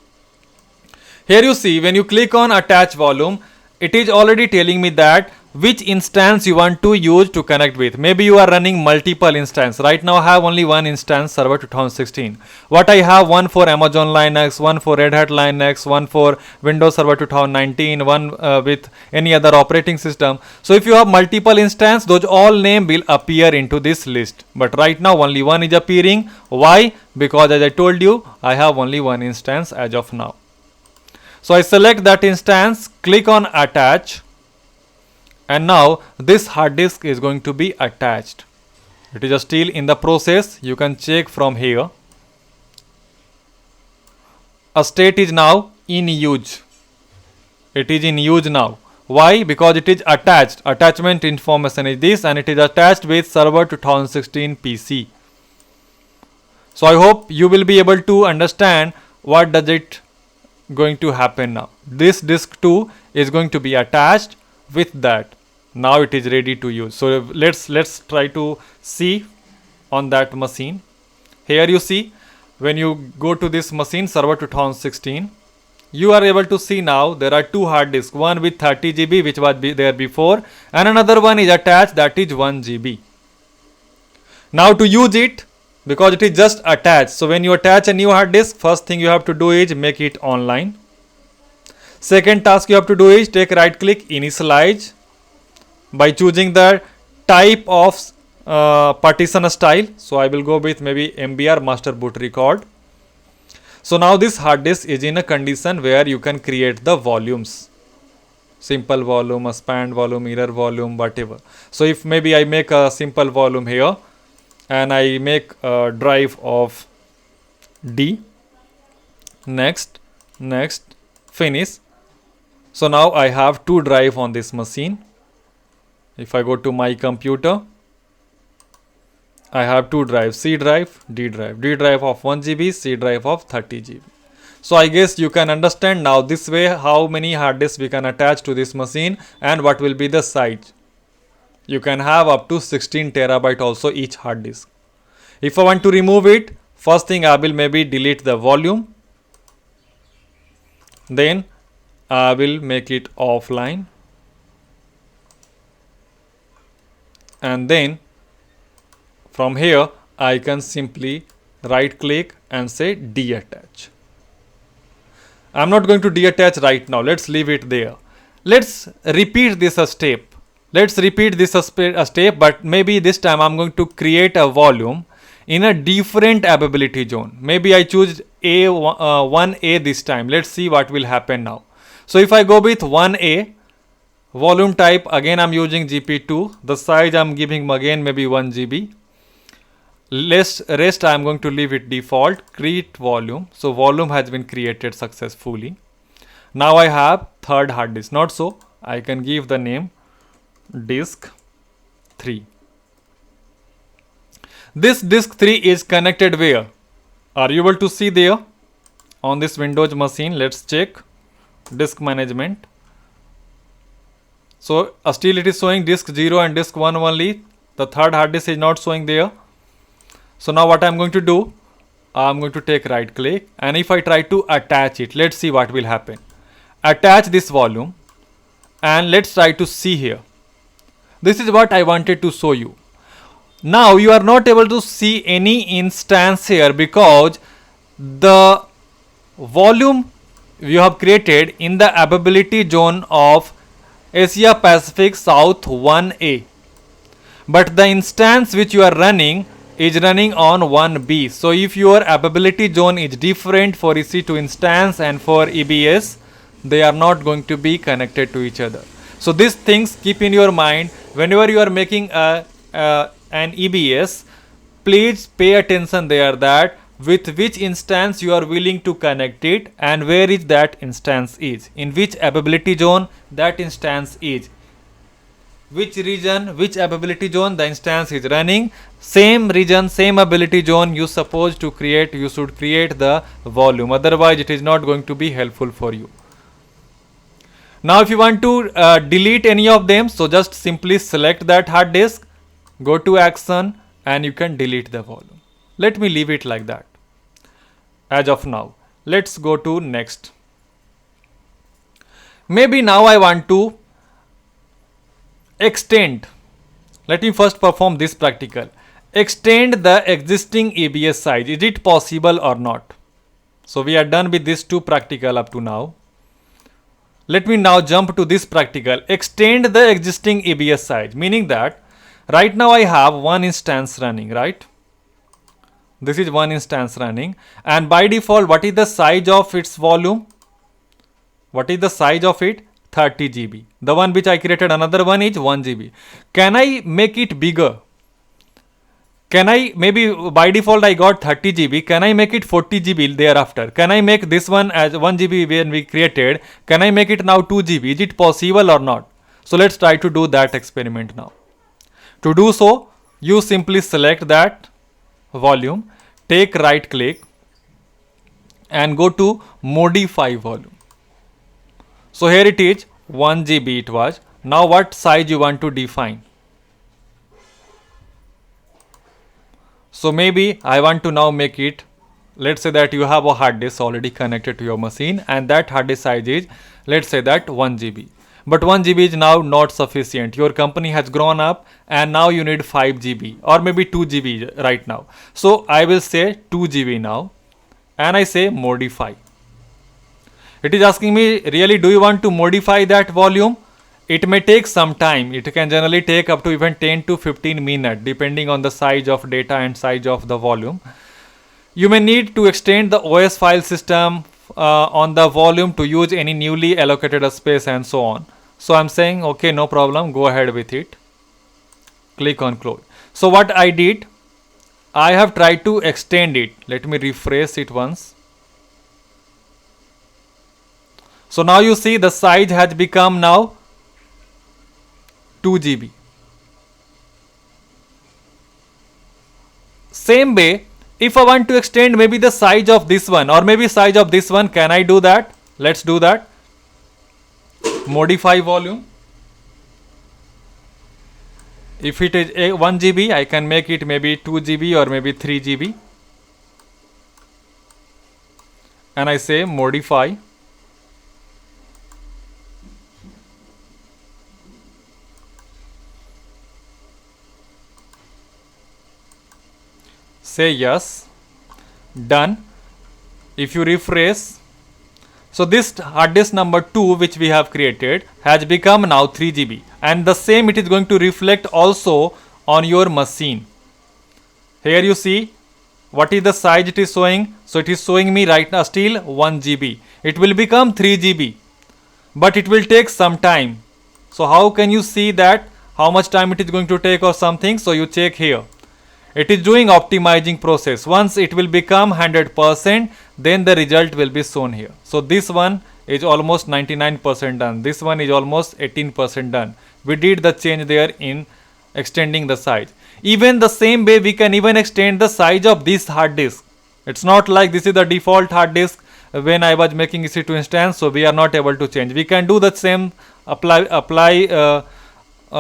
Here you see, when you click on attach volume, it is already telling me that which instance you want to use to connect with. Maybe you are running multiple instances. Right now I have only one instance, Server 2016. What I have, one for Amazon Linux, one for Red Hat Linux, one for Windows Server 2019, one with any other operating system. So if you have multiple instances, those all name will appear into this list. But right now only one is appearing. Why? Because as I told you, I have only one instance as of now. So I select that instance, click on attach, and now this hard disk is going to be attached. It is still in the process. You can check from here. A state is now in use. It is in use now. Why? Because it is attached. Attachment information is this, and it is attached with Server 2016 PC. So I hope you will be able to understand what does it going to happen now. This disk 2 is going to be attached with that. Now it is ready to use. So let's try to see on that machine. Here you see, when you go to this machine, Server 2016, you are able to see now there are two hard disks, one with 30 GB which was there before, and another one is attached, that is 1 GB. Now to use it, because it is just attached, so when you attach a new hard disk, first thing you have to do is make it online. Second task you have to do is take right click, initialize, by choosing the type of partition style. So I will go with maybe MBR, master boot record. So now this hard disk is in a condition where you can create the volumes, simple volume, a span volume, error volume, whatever. So if maybe I make a simple volume here and I make a drive of D, next, finish. So now I have two drive on this machine. If I go to my computer, I have two drives, C drive, D drive. D drive of 1 GB, C drive of 30 GB. So I guess you can understand now this way how many hard disks we can attach to this machine and what will be the size. You can have up to 16 terabyte also each hard disk. If I want to remove it, first thing I will maybe delete the volume. Then I will make it offline. And then from here I can simply right click and say deattach. I'm not going to deattach right now. Let's leave it there. Let's repeat this a step. Let's repeat this a step, but maybe this time I'm going to create a volume in a different availability zone. Maybe I choose A1A this time. Let's see what will happen now. So if I go with 1A, volume type, again I'm using GP2. The size I'm giving again maybe 1 GB. Rest I'm going to leave it default. Create volume. So volume has been created successfully. Now I have third hard disk. Not so. I can give the name disk 3. This disk 3 is connected where? Are you able to see there on this Windows machine? Let's check disk management. So still it is showing disk 0 and disk 1 only. The third hard disk is not showing there. So now what I am going to do, I am going to take right click, and if I try to attach it, let's see what will happen. Attach this volume and let's try to see here. This is what I wanted to show you. Now you are not able to see any instance here because the volume you have created in the availability zone of Asia Pacific South 1A. But the instance which you are running is running on 1B. So if your availability zone is different for EC2 instance and for EBS, they are not going to be connected to each other. So these things keep in your mind whenever you are making an EBS. Please pay attention there that with which instance you are willing to connect it and where is that instance is, in which availability zone that instance is, which region, which availability zone the instance is running. Same region, same availability zone you supposed to create, you should create the volume, otherwise it is not going to be helpful for you. Now if you want to delete any of them, so just simply select that hard disk, go to action and you can delete the volume. Let me leave it like that as of now. Let's go to next. Maybe now I want to extend. Let me first perform this practical. Extend the existing EBS size. Is it possible or not? So we are done with these two practical up to now. Let me now jump to this practical. Extend the existing EBS size, meaning that right now I have one instance running, right? This is one instance running, and by default what is the size of its volume? What is the size of it? 30 GB. The one which I created, another one is 1 GB. Can I make it bigger? Can I, maybe by default I got 30 GB. Can I make it 40 GB thereafter? Can I make this one as 1 GB when we created? Can I make it now 2 GB? Is it possible or not? So let's try to do that experiment now. To do so, you simply select that volume, take right click and go to modify volume. So here it is, 1 GB it was. Now what size you want to define? So maybe I want to now make it, let's say that you have a hard disk already connected to your machine and that hard disk size is, let's say that 1 GB. But 1 GB is now not sufficient. Your company has grown up and now you need 5 GB or maybe 2 GB right now. So I will say 2 GB now and I say modify. It is asking me, really, do you want to modify that volume? It may take some time. It can generally take up to even 10 to 15 minutes depending on the size of data and size of the volume. You may need to extend the OS file system on the volume to use any newly allocated space and so on. So I'm saying, okay, no problem, go ahead with it. Click on close. So what I did, I have tried to extend it. Let me refresh it once. So now you see the size has become now 2 GB. Same way, if I want to extend maybe the size of this one or maybe size of this one, can I do that? Let's do that. Modify volume. If it is 1 GB, I can make it maybe 2 GB or maybe 3 GB. And I say modify. Say yes, done. If you refresh, so this hard disk number 2 which we have created has become now 3 GB and the same it is going to reflect also on your machine. Here you see what is the size it is showing. So it is showing me right now still 1 GB. It will become 3 GB but it will take some time. So how can you see that how much time it is going to take or something? So you check here. It is doing optimizing process. Once it will become 100%, then the result will be shown here. So this one is almost 99% done. This one is almost 18% done. We did the change there in extending the size. Even the same way we can even extend the size of this hard disk. It's not like this is the default hard disk when I was making EC2 instance, so we are not able to change. We can do the same,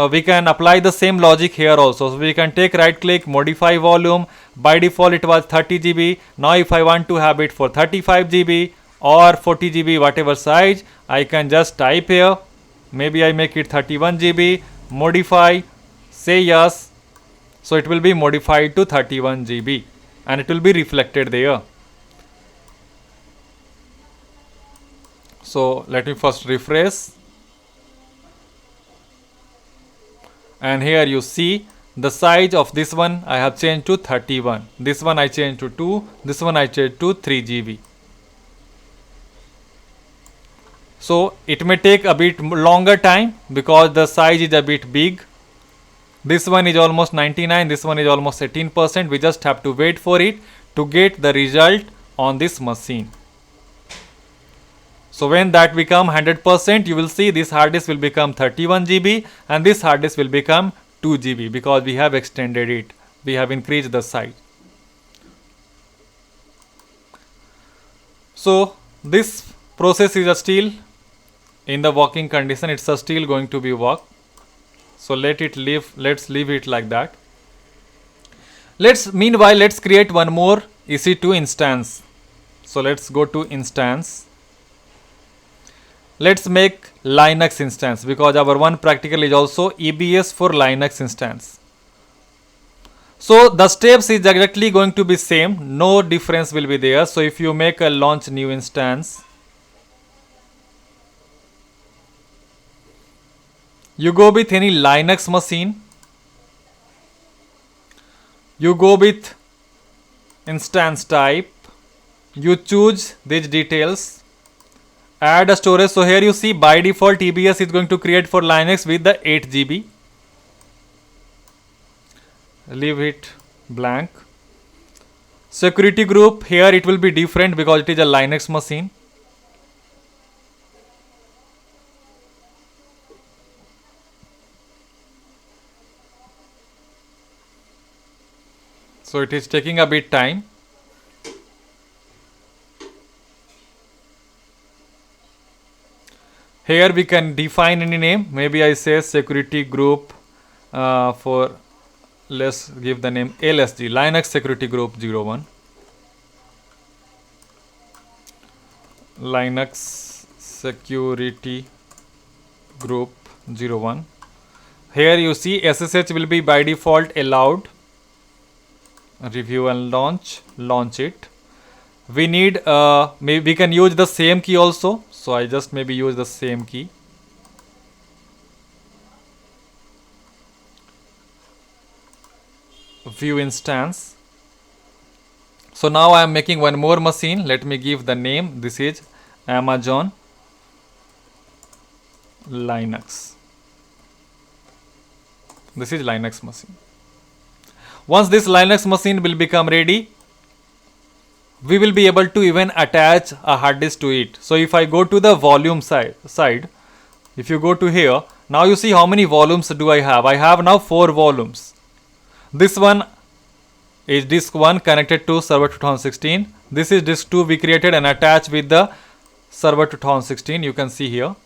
we can apply the same logic here also. So we can take right click, modify volume. By default it was 30 GB. Now if I want to have it for 35 GB or 40 GB, whatever size, I can just type here. Maybe I make it 31 GB, modify, say yes. So it will be modified to 31 GB and it will be reflected there. So let me first refresh. and here you see the size of this one I have changed to 31. This one I changed to 2. This one I changed to 3 GB. So it may take a bit longer time because the size is a bit big. This one is almost 99. This one is almost 18%. We just have to wait for it to get the result on this machine. So when that become 100%, you will see this hard disk will become 31 GB and this hard disk will become 2 GB because we have extended it. We have increased the size. So this process is still in the working condition. It's still going to be work. So let's leave it like that. Meanwhile, let's create one more EC2 instance. So let's go to instance. Let's make Linux instance because our one practical is also EBS for Linux instance. So the steps is exactly going to be same. No difference will be there. So if you make a launch new instance, you go with any Linux machine. You go with instance type. You choose these details. Add a storage. So here you see by default EBS is going to create for Linux with the 8 GB. Leave it blank. Security group, here it will be different because it is a Linux machine. So it is taking a bit time. Here we can define any name. Maybe I say security group for, let's give the name LSG, Linux Security Group 01. Linux Security Group 01. Here you see SSH will be by default allowed. Review and launch it. We need maybe we can use the same key also. So I just maybe use the same key. View instance. So now I am making one more machine. Let me give the name. This is Amazon Linux. This is Linux machine. Once this Linux machine will become ready, we will be able to even attach a hard disk to it. So if I go to the volume side, if you go to here, now you see how many volumes do I have. I have now 4 volumes. This one is disk 1 connected to server 2016. This is disk 2 we created and attached with the server 2016. You can see here.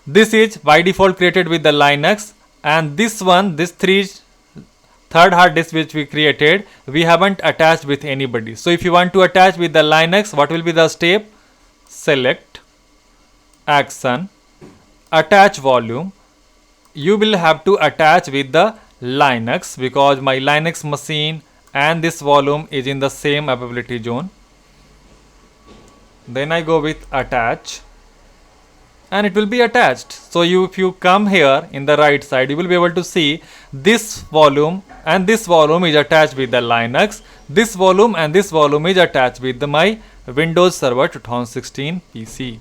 This is by default created with the Linux, and this one, this third hard disk which we created, we haven't attached with anybody. So if you want to attach with the Linux, what will be the step? Select, action, attach volume. You will have to attach with the Linux because my Linux machine and this volume is in the same availability zone. Then I go with attach and it will be attached. So if you come here in the right side, you will be able to see this volume and this volume is attached with the Linux. This volume and this volume is attached with my Windows Server 2016 PC.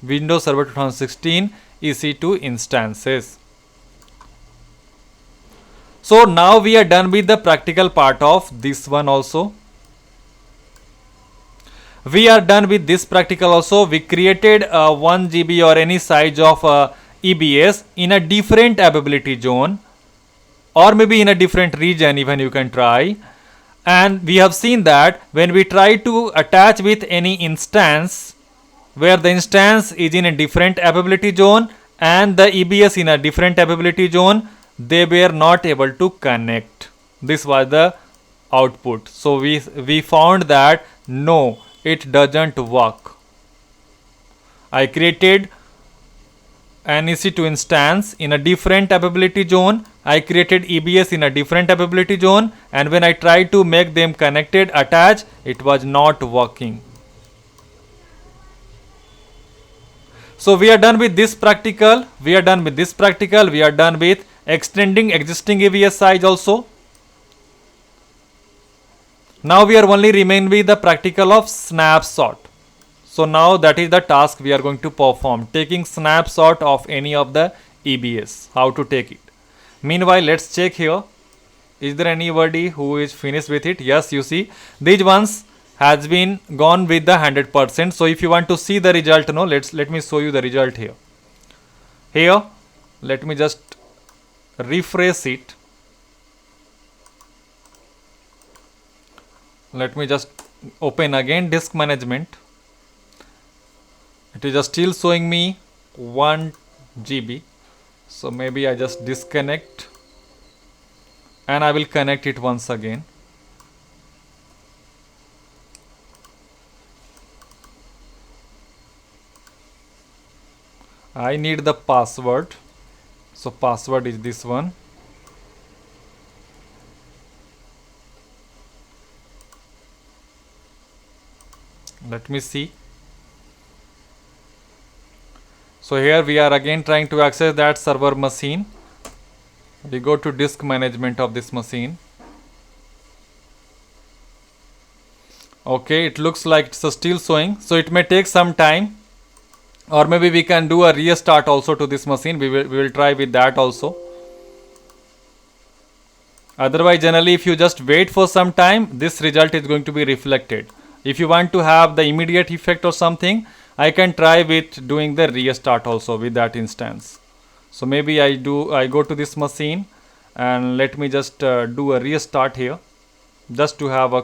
Windows Server 2016 EC2 instances. So now we are done with the practical part of this one also. We are done with this practical also. We created 1 GB or any size of EBS in a different availability zone, or maybe in a different region even you can try. And we have seen that when we try to attach with any instance where the instance is in a different availability zone and the EBS in a different availability zone, they were not able to connect. This was the output. So we found that no, it doesn't work. I created an EC2 instance in a different availability zone. I created EBS in a different availability zone, and when I tried to make them connected, attached, it was not working. So we are done with this practical. We are done with extending existing EBS size also. Now we are only remain with the practical of snapshot. So now that is the task we are going to perform, taking snapshot of any of the EBS, how to take it. Meanwhile, let's check here. Is there anybody who is finished with it? Yes, you see these ones has been gone with the 100%. So if you want to see the result, no, let me show you the result here. Here, let me just refresh it. Let me just open again disk management. It is just still showing me 1 GB. So maybe I just disconnect and I will connect it once again. I need the password. So password is this one. Let me see. So here we are again trying to access that server machine. We go to disk management of this machine. Okay, it looks like it's still showing. So it may take some time, or maybe we can do a restart also to this machine. We will try with that also. Otherwise, generally if you just wait for some time, this result is going to be reflected. If you want to have the immediate effect or something, I can try with doing the restart also with that instance. So maybe I go to this machine and let me just do a restart here, just to have a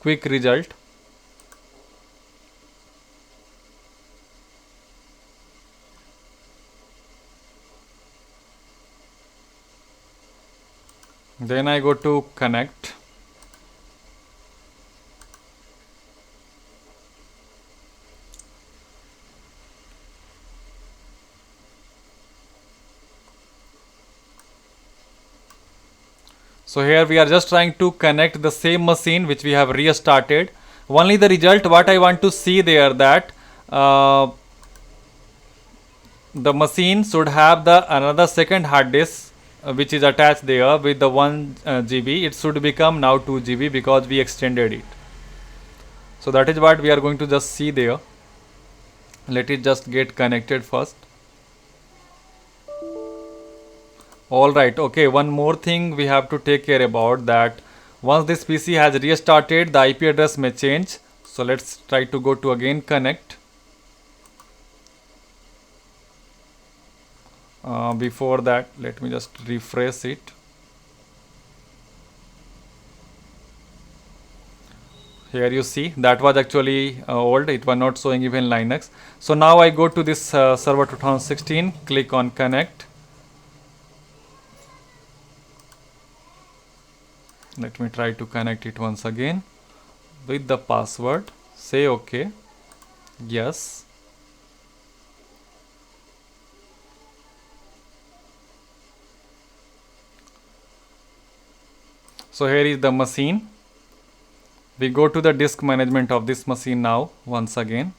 quick result. Then I go to connect. So here we are just trying to connect the same machine which we have restarted. Only the result what I want to see there, that the machine should have the another second hard disk which is attached there with the 1 GB. It should become now 2 GB because we extended it. So that is what we are going to just see there. Let it just get connected first. Alright, okay, one more thing we have to take care about, that once this PC has restarted, the IP address may change. So let's try to go to again connect. Before that, let me just refresh it. Here you see that was actually old, it was not showing even Linux. So now I go to this server 2016, click on connect. Let me try to connect it once again with the password. Say OK. Yes. So here is the machine. We go to the disk management of this machine now once again.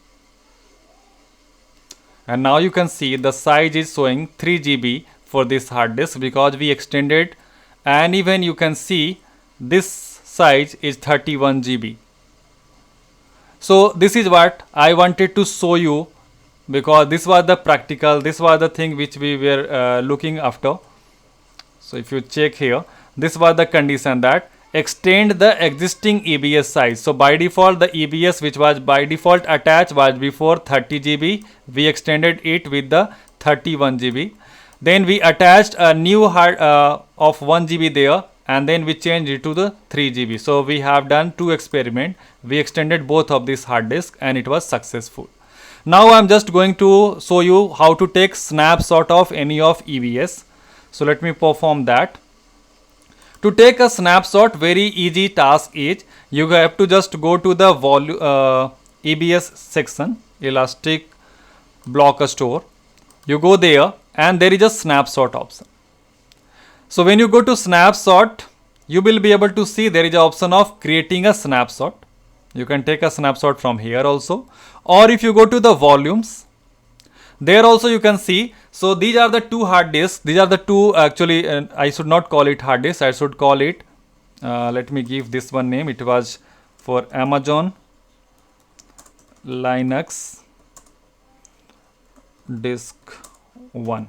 And now you can see the size is showing 3 GB for this hard disk because we extended, and even you can see this size is 31 GB. So this is what I wanted to show you, because this was the practical, this was the thing which we were looking after. So if you check here, this was the condition, that extend the existing EBS size. So by default the EBS which was by default attached was before 30 GB. We extended it with the 31 GB. Then we attached a new hard of 1 GB there, and then we changed it to the 3 GB. So we have done 2 experiments. We extended both of these hard disk and it was successful. Now I am just going to show you how to take snapshot of any of EBS. So let me perform that. To take a snapshot, very easy task is, you have to just go to the EBS section, Elastic Block Store. You go there and there is a snapshot option. So when you go to snapshot, you will be able to see there is an option of creating a snapshot. You can take a snapshot from here also. Or if you go to the volumes, There also you can see. So these are the two hard disks. These are the two, actually I should not call it hard disk, I should call it, let me give this one name. It was for Amazon Linux disk 1.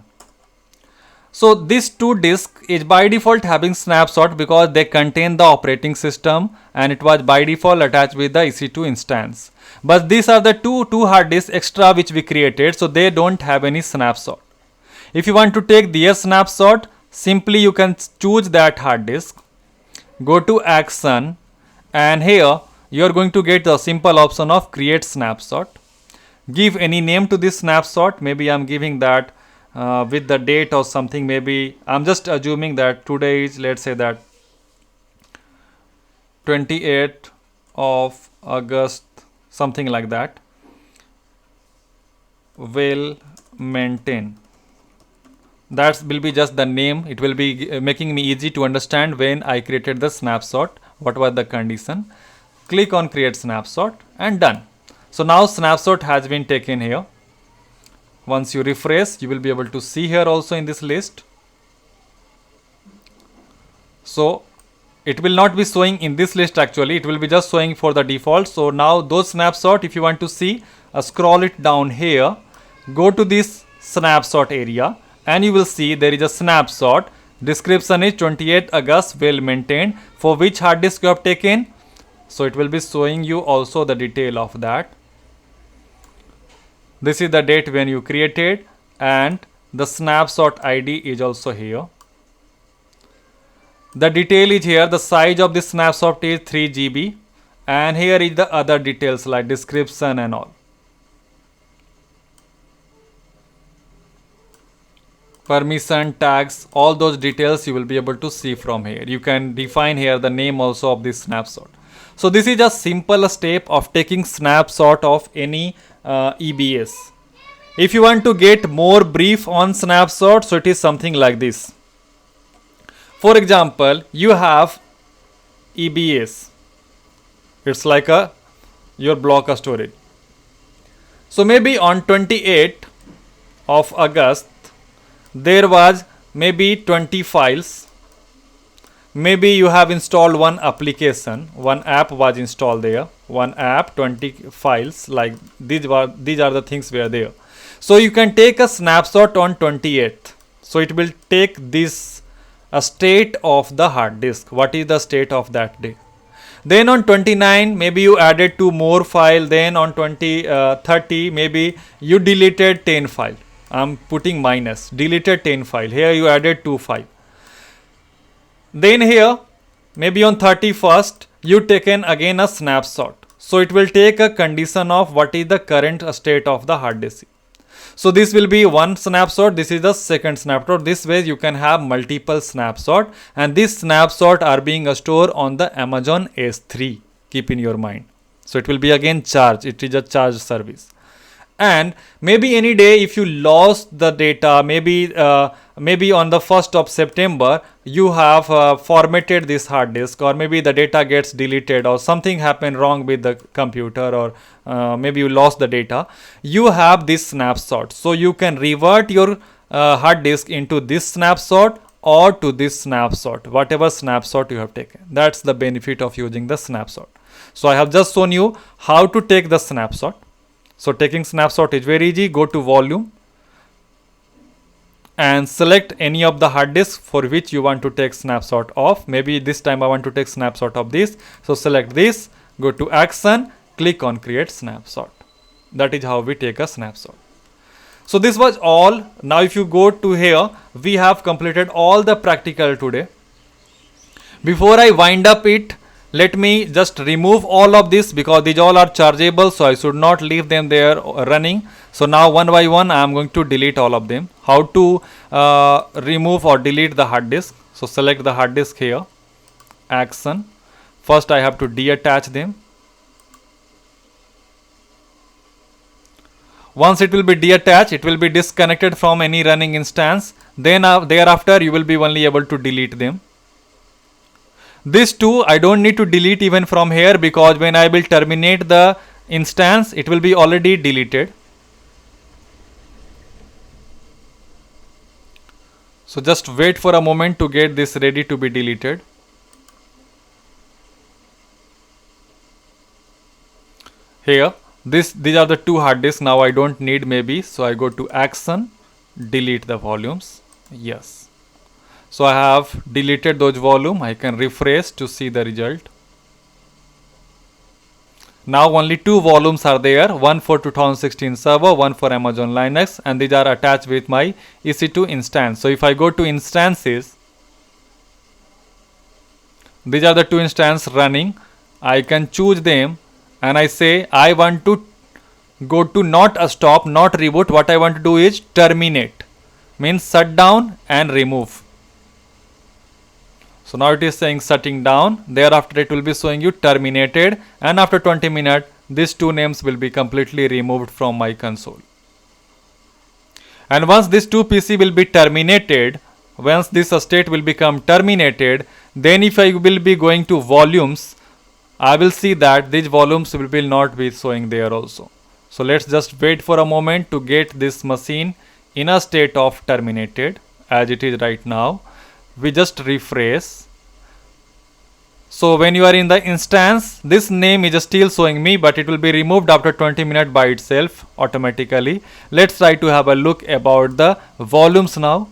So this two disk is by default having snapshot because they contain the operating system, and it was by default attached with the EC2 instance. But these are the two hard disks extra which we created, so they don't have any snapshot. If you want to take their snapshot, simply you can choose that hard disk, go to action, and here you are going to get the simple option of create snapshot. Give any name to this snapshot. Maybe I'm giving that with the date or something. Maybe I'm just assuming that today is, let's say that 28th of August, something like that. Will maintain. That will be just the name. It will be making me easy to understand when I created the snapshot, what was the condition. Click on create snapshot and done. So now snapshot has been taken here. Once you refresh, you will be able to see here also in this list. So it will not be showing in this list actually, it will be just showing for the default. So now those snapshot, if you want to see, scroll it down here, go to this snapshot area, and you will see there is a snapshot. Description is 28th August, well maintained. For which hard disk you have taken? So it will be showing you also the detail of that. This is the date when you created, and the snapshot ID is also here. The detail is here. The size of this snapshot is 3 GB, and here is the other details like description and all. Permission, tags, all those details you will be able to see from here. You can define here the name also of this snapshot. So this is a simple step of taking snapshot of any EBS. If you want to get more brief on snapshot, so it is something like this. For example, you have EBS. It's like your block of storage. So maybe on 28th of August, there was maybe 20 files. Maybe you have installed one application, one app was installed there, one app, 20 files, like these are the things were there. So you can take a snapshot on 28th. So it will take this state of the hard disk. What is the state of that day? Then on 29, maybe you added 2 more files. Then on 30, maybe you deleted 10 files. I'm putting minus, deleted 10 files. Here you added 2 files. Then here, maybe on 31st, you taken again a snapshot. So it will take a condition of what is the current state of the hard disk. So this will be one snapshot. This is the second snapshot. This way you can have multiple snapshot, and these snapshot are being stored on the Amazon S3. Keep in your mind. So it will be again charged. It is a charge service. And maybe any day if you lost the data, maybe on the 1st of September, you have formatted this hard disk, or maybe the data gets deleted, or something happened wrong with the computer, or maybe you lost the data, you have this snapshot. So you can revert your hard disk into this snapshot or to this snapshot, whatever snapshot you have taken. That's the benefit of using the snapshot. So I have just shown you how to take the snapshot. So taking snapshot is very easy. Go to volume and select any of the hard disk for which you want to take snapshot of. Maybe this time I want to take snapshot of this. So select this, go to action, click on create snapshot. That is how we take a snapshot. So this was all. Now if you go to here, we have completed all the practical today. Before I wind up it, let me just remove all of this because these all are chargeable, so I should not leave them there running. So now one by one I am going to delete all of them. How to remove or delete the hard disk? So select the hard disk here, action. First I have to deattach them. Once it will be deattached, it will be disconnected from any running instance. Then thereafter you will be only able to delete them. These two I don't need to delete even from here, because when I will terminate the instance, it will be already deleted. So just wait for a moment to get this ready to be deleted. Here, these are the two hard disks. Now I don't need maybe, so I go to action, delete the volumes. Yes. So I have deleted those volume. I can refresh to see the result. Now only two volumes are there, one for 2016 server, one for Amazon Linux, and these are attached with my EC2 instance. So if I go to instances, these are the two instances running. I can choose them and I say I want to go to not a stop, not reboot. What I want to do is terminate, means shut down and remove. So now it is saying shutting down, thereafter it will be showing you terminated, and after 20 minutes these two names will be completely removed from my console. And once this two PC will be terminated, once this state will become terminated, then if I will be going to volumes, I will see that these volumes will not be showing there also. So let's just wait for a moment to get this machine in a state of terminated as it is right now. We just refresh. So when you are in the instance, this name is still showing me, but it will be removed after 20 minutes by itself automatically. Let's try to have a look about the volumes now.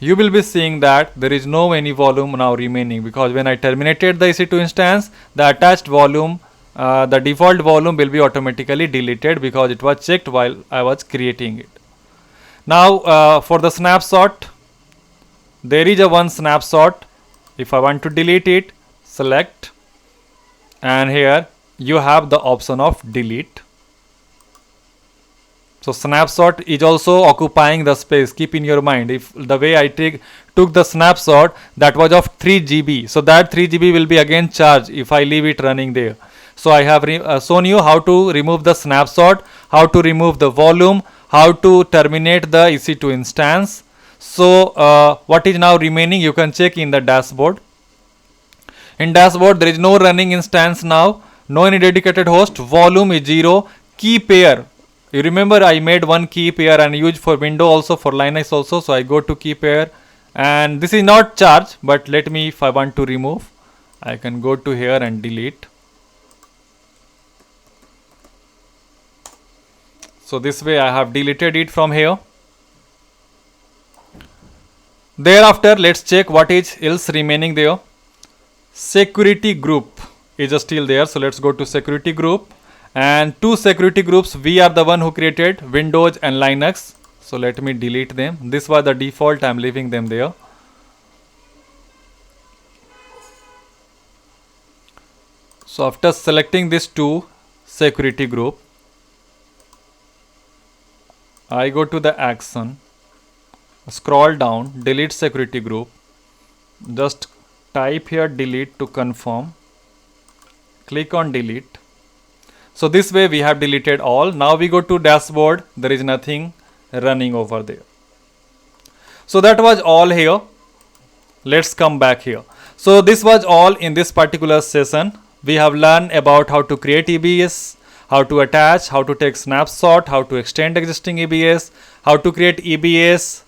You will be seeing that there is no any volume now remaining, because when I terminated the EC2 instance, the attached volume, the default volume will be automatically deleted because it was checked while I was creating it. Now for the snapshot, there is a one snapshot. If I want to delete it, select, and here you have the option of delete. So snapshot is also occupying the space. Keep in your mind, if the way I took the snapshot, that was of 3 GB, so that 3 GB will be again charged if I leave it running there. So I have shown you how to remove the snapshot, how to remove the volume, how to terminate the EC2 instance. So what is now remaining, you can check in the dashboard. In dashboard there is no running instance now, no any dedicated host, volume is 0, key pair. You remember I made one key pair and used for Windows also, for Linux also. So I go to key pair, and this is not charged, but let me, if I want to remove, I can go to here and delete. So this way I have deleted it from here. Thereafter let's check what is else remaining there. Security group is still there, so let's go to security group, and two security groups we are the one who created, Windows and Linux. So let me delete them. This was the default, I am leaving them there. So after selecting these two security group, I go to the action, scroll down, delete security group, just type here delete to confirm, click on delete. So this way we have deleted all. Now we go to dashboard, there is nothing running over there. So that was all here. Let's come back here. So this was all in this particular session. We have learned about how to create EBS, how to attach, how to take snapshot, how to extend existing EBS, how to create EBS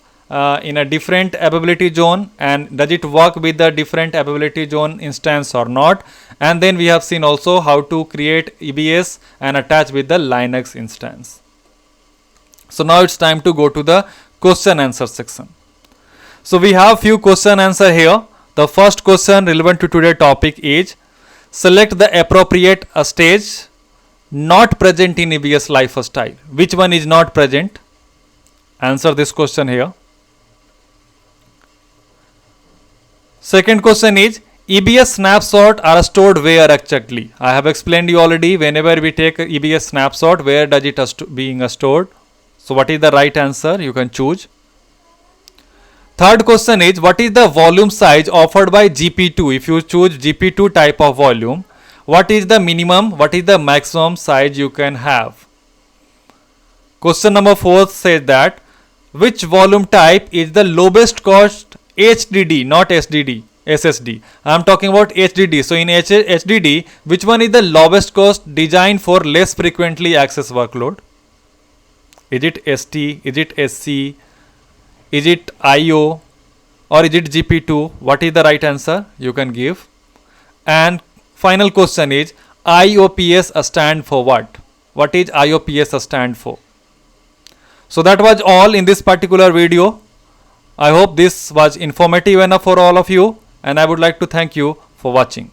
in a different availability zone, and does it work with the different availability zone instance or not. And then we have seen also how to create EBS and attach with the Linux instance. So now it's time to go to the question answer section. So we have few question answer here. The first question relevant to today's topic is, select the appropriate stage not present in EBS Lifecycle. Which one is not present? Answer this question here. Second question is, EBS snapshot are stored where exactly? I have explained you already. Whenever we take EBS snapshot, where does it being stored? So what is the right answer? You can choose. Third question is, what is the volume size offered by GP2? If you choose GP2 type of volume, what is the minimum, what is the maximum size you can have? Question number 4 says that, which volume type is the lowest cost HDD, not SSD. I am talking about HDD. So in HDD, which one is the lowest cost designed for less frequently accessed workload? Is it ST? Is it SC? Is it IO or is it GP2? What is the right answer? You can give. And final question is IOPS stand for what? What is IOPS stand for? So that was all in this particular video. I hope this was informative enough for all of you, and I would like to thank you for watching.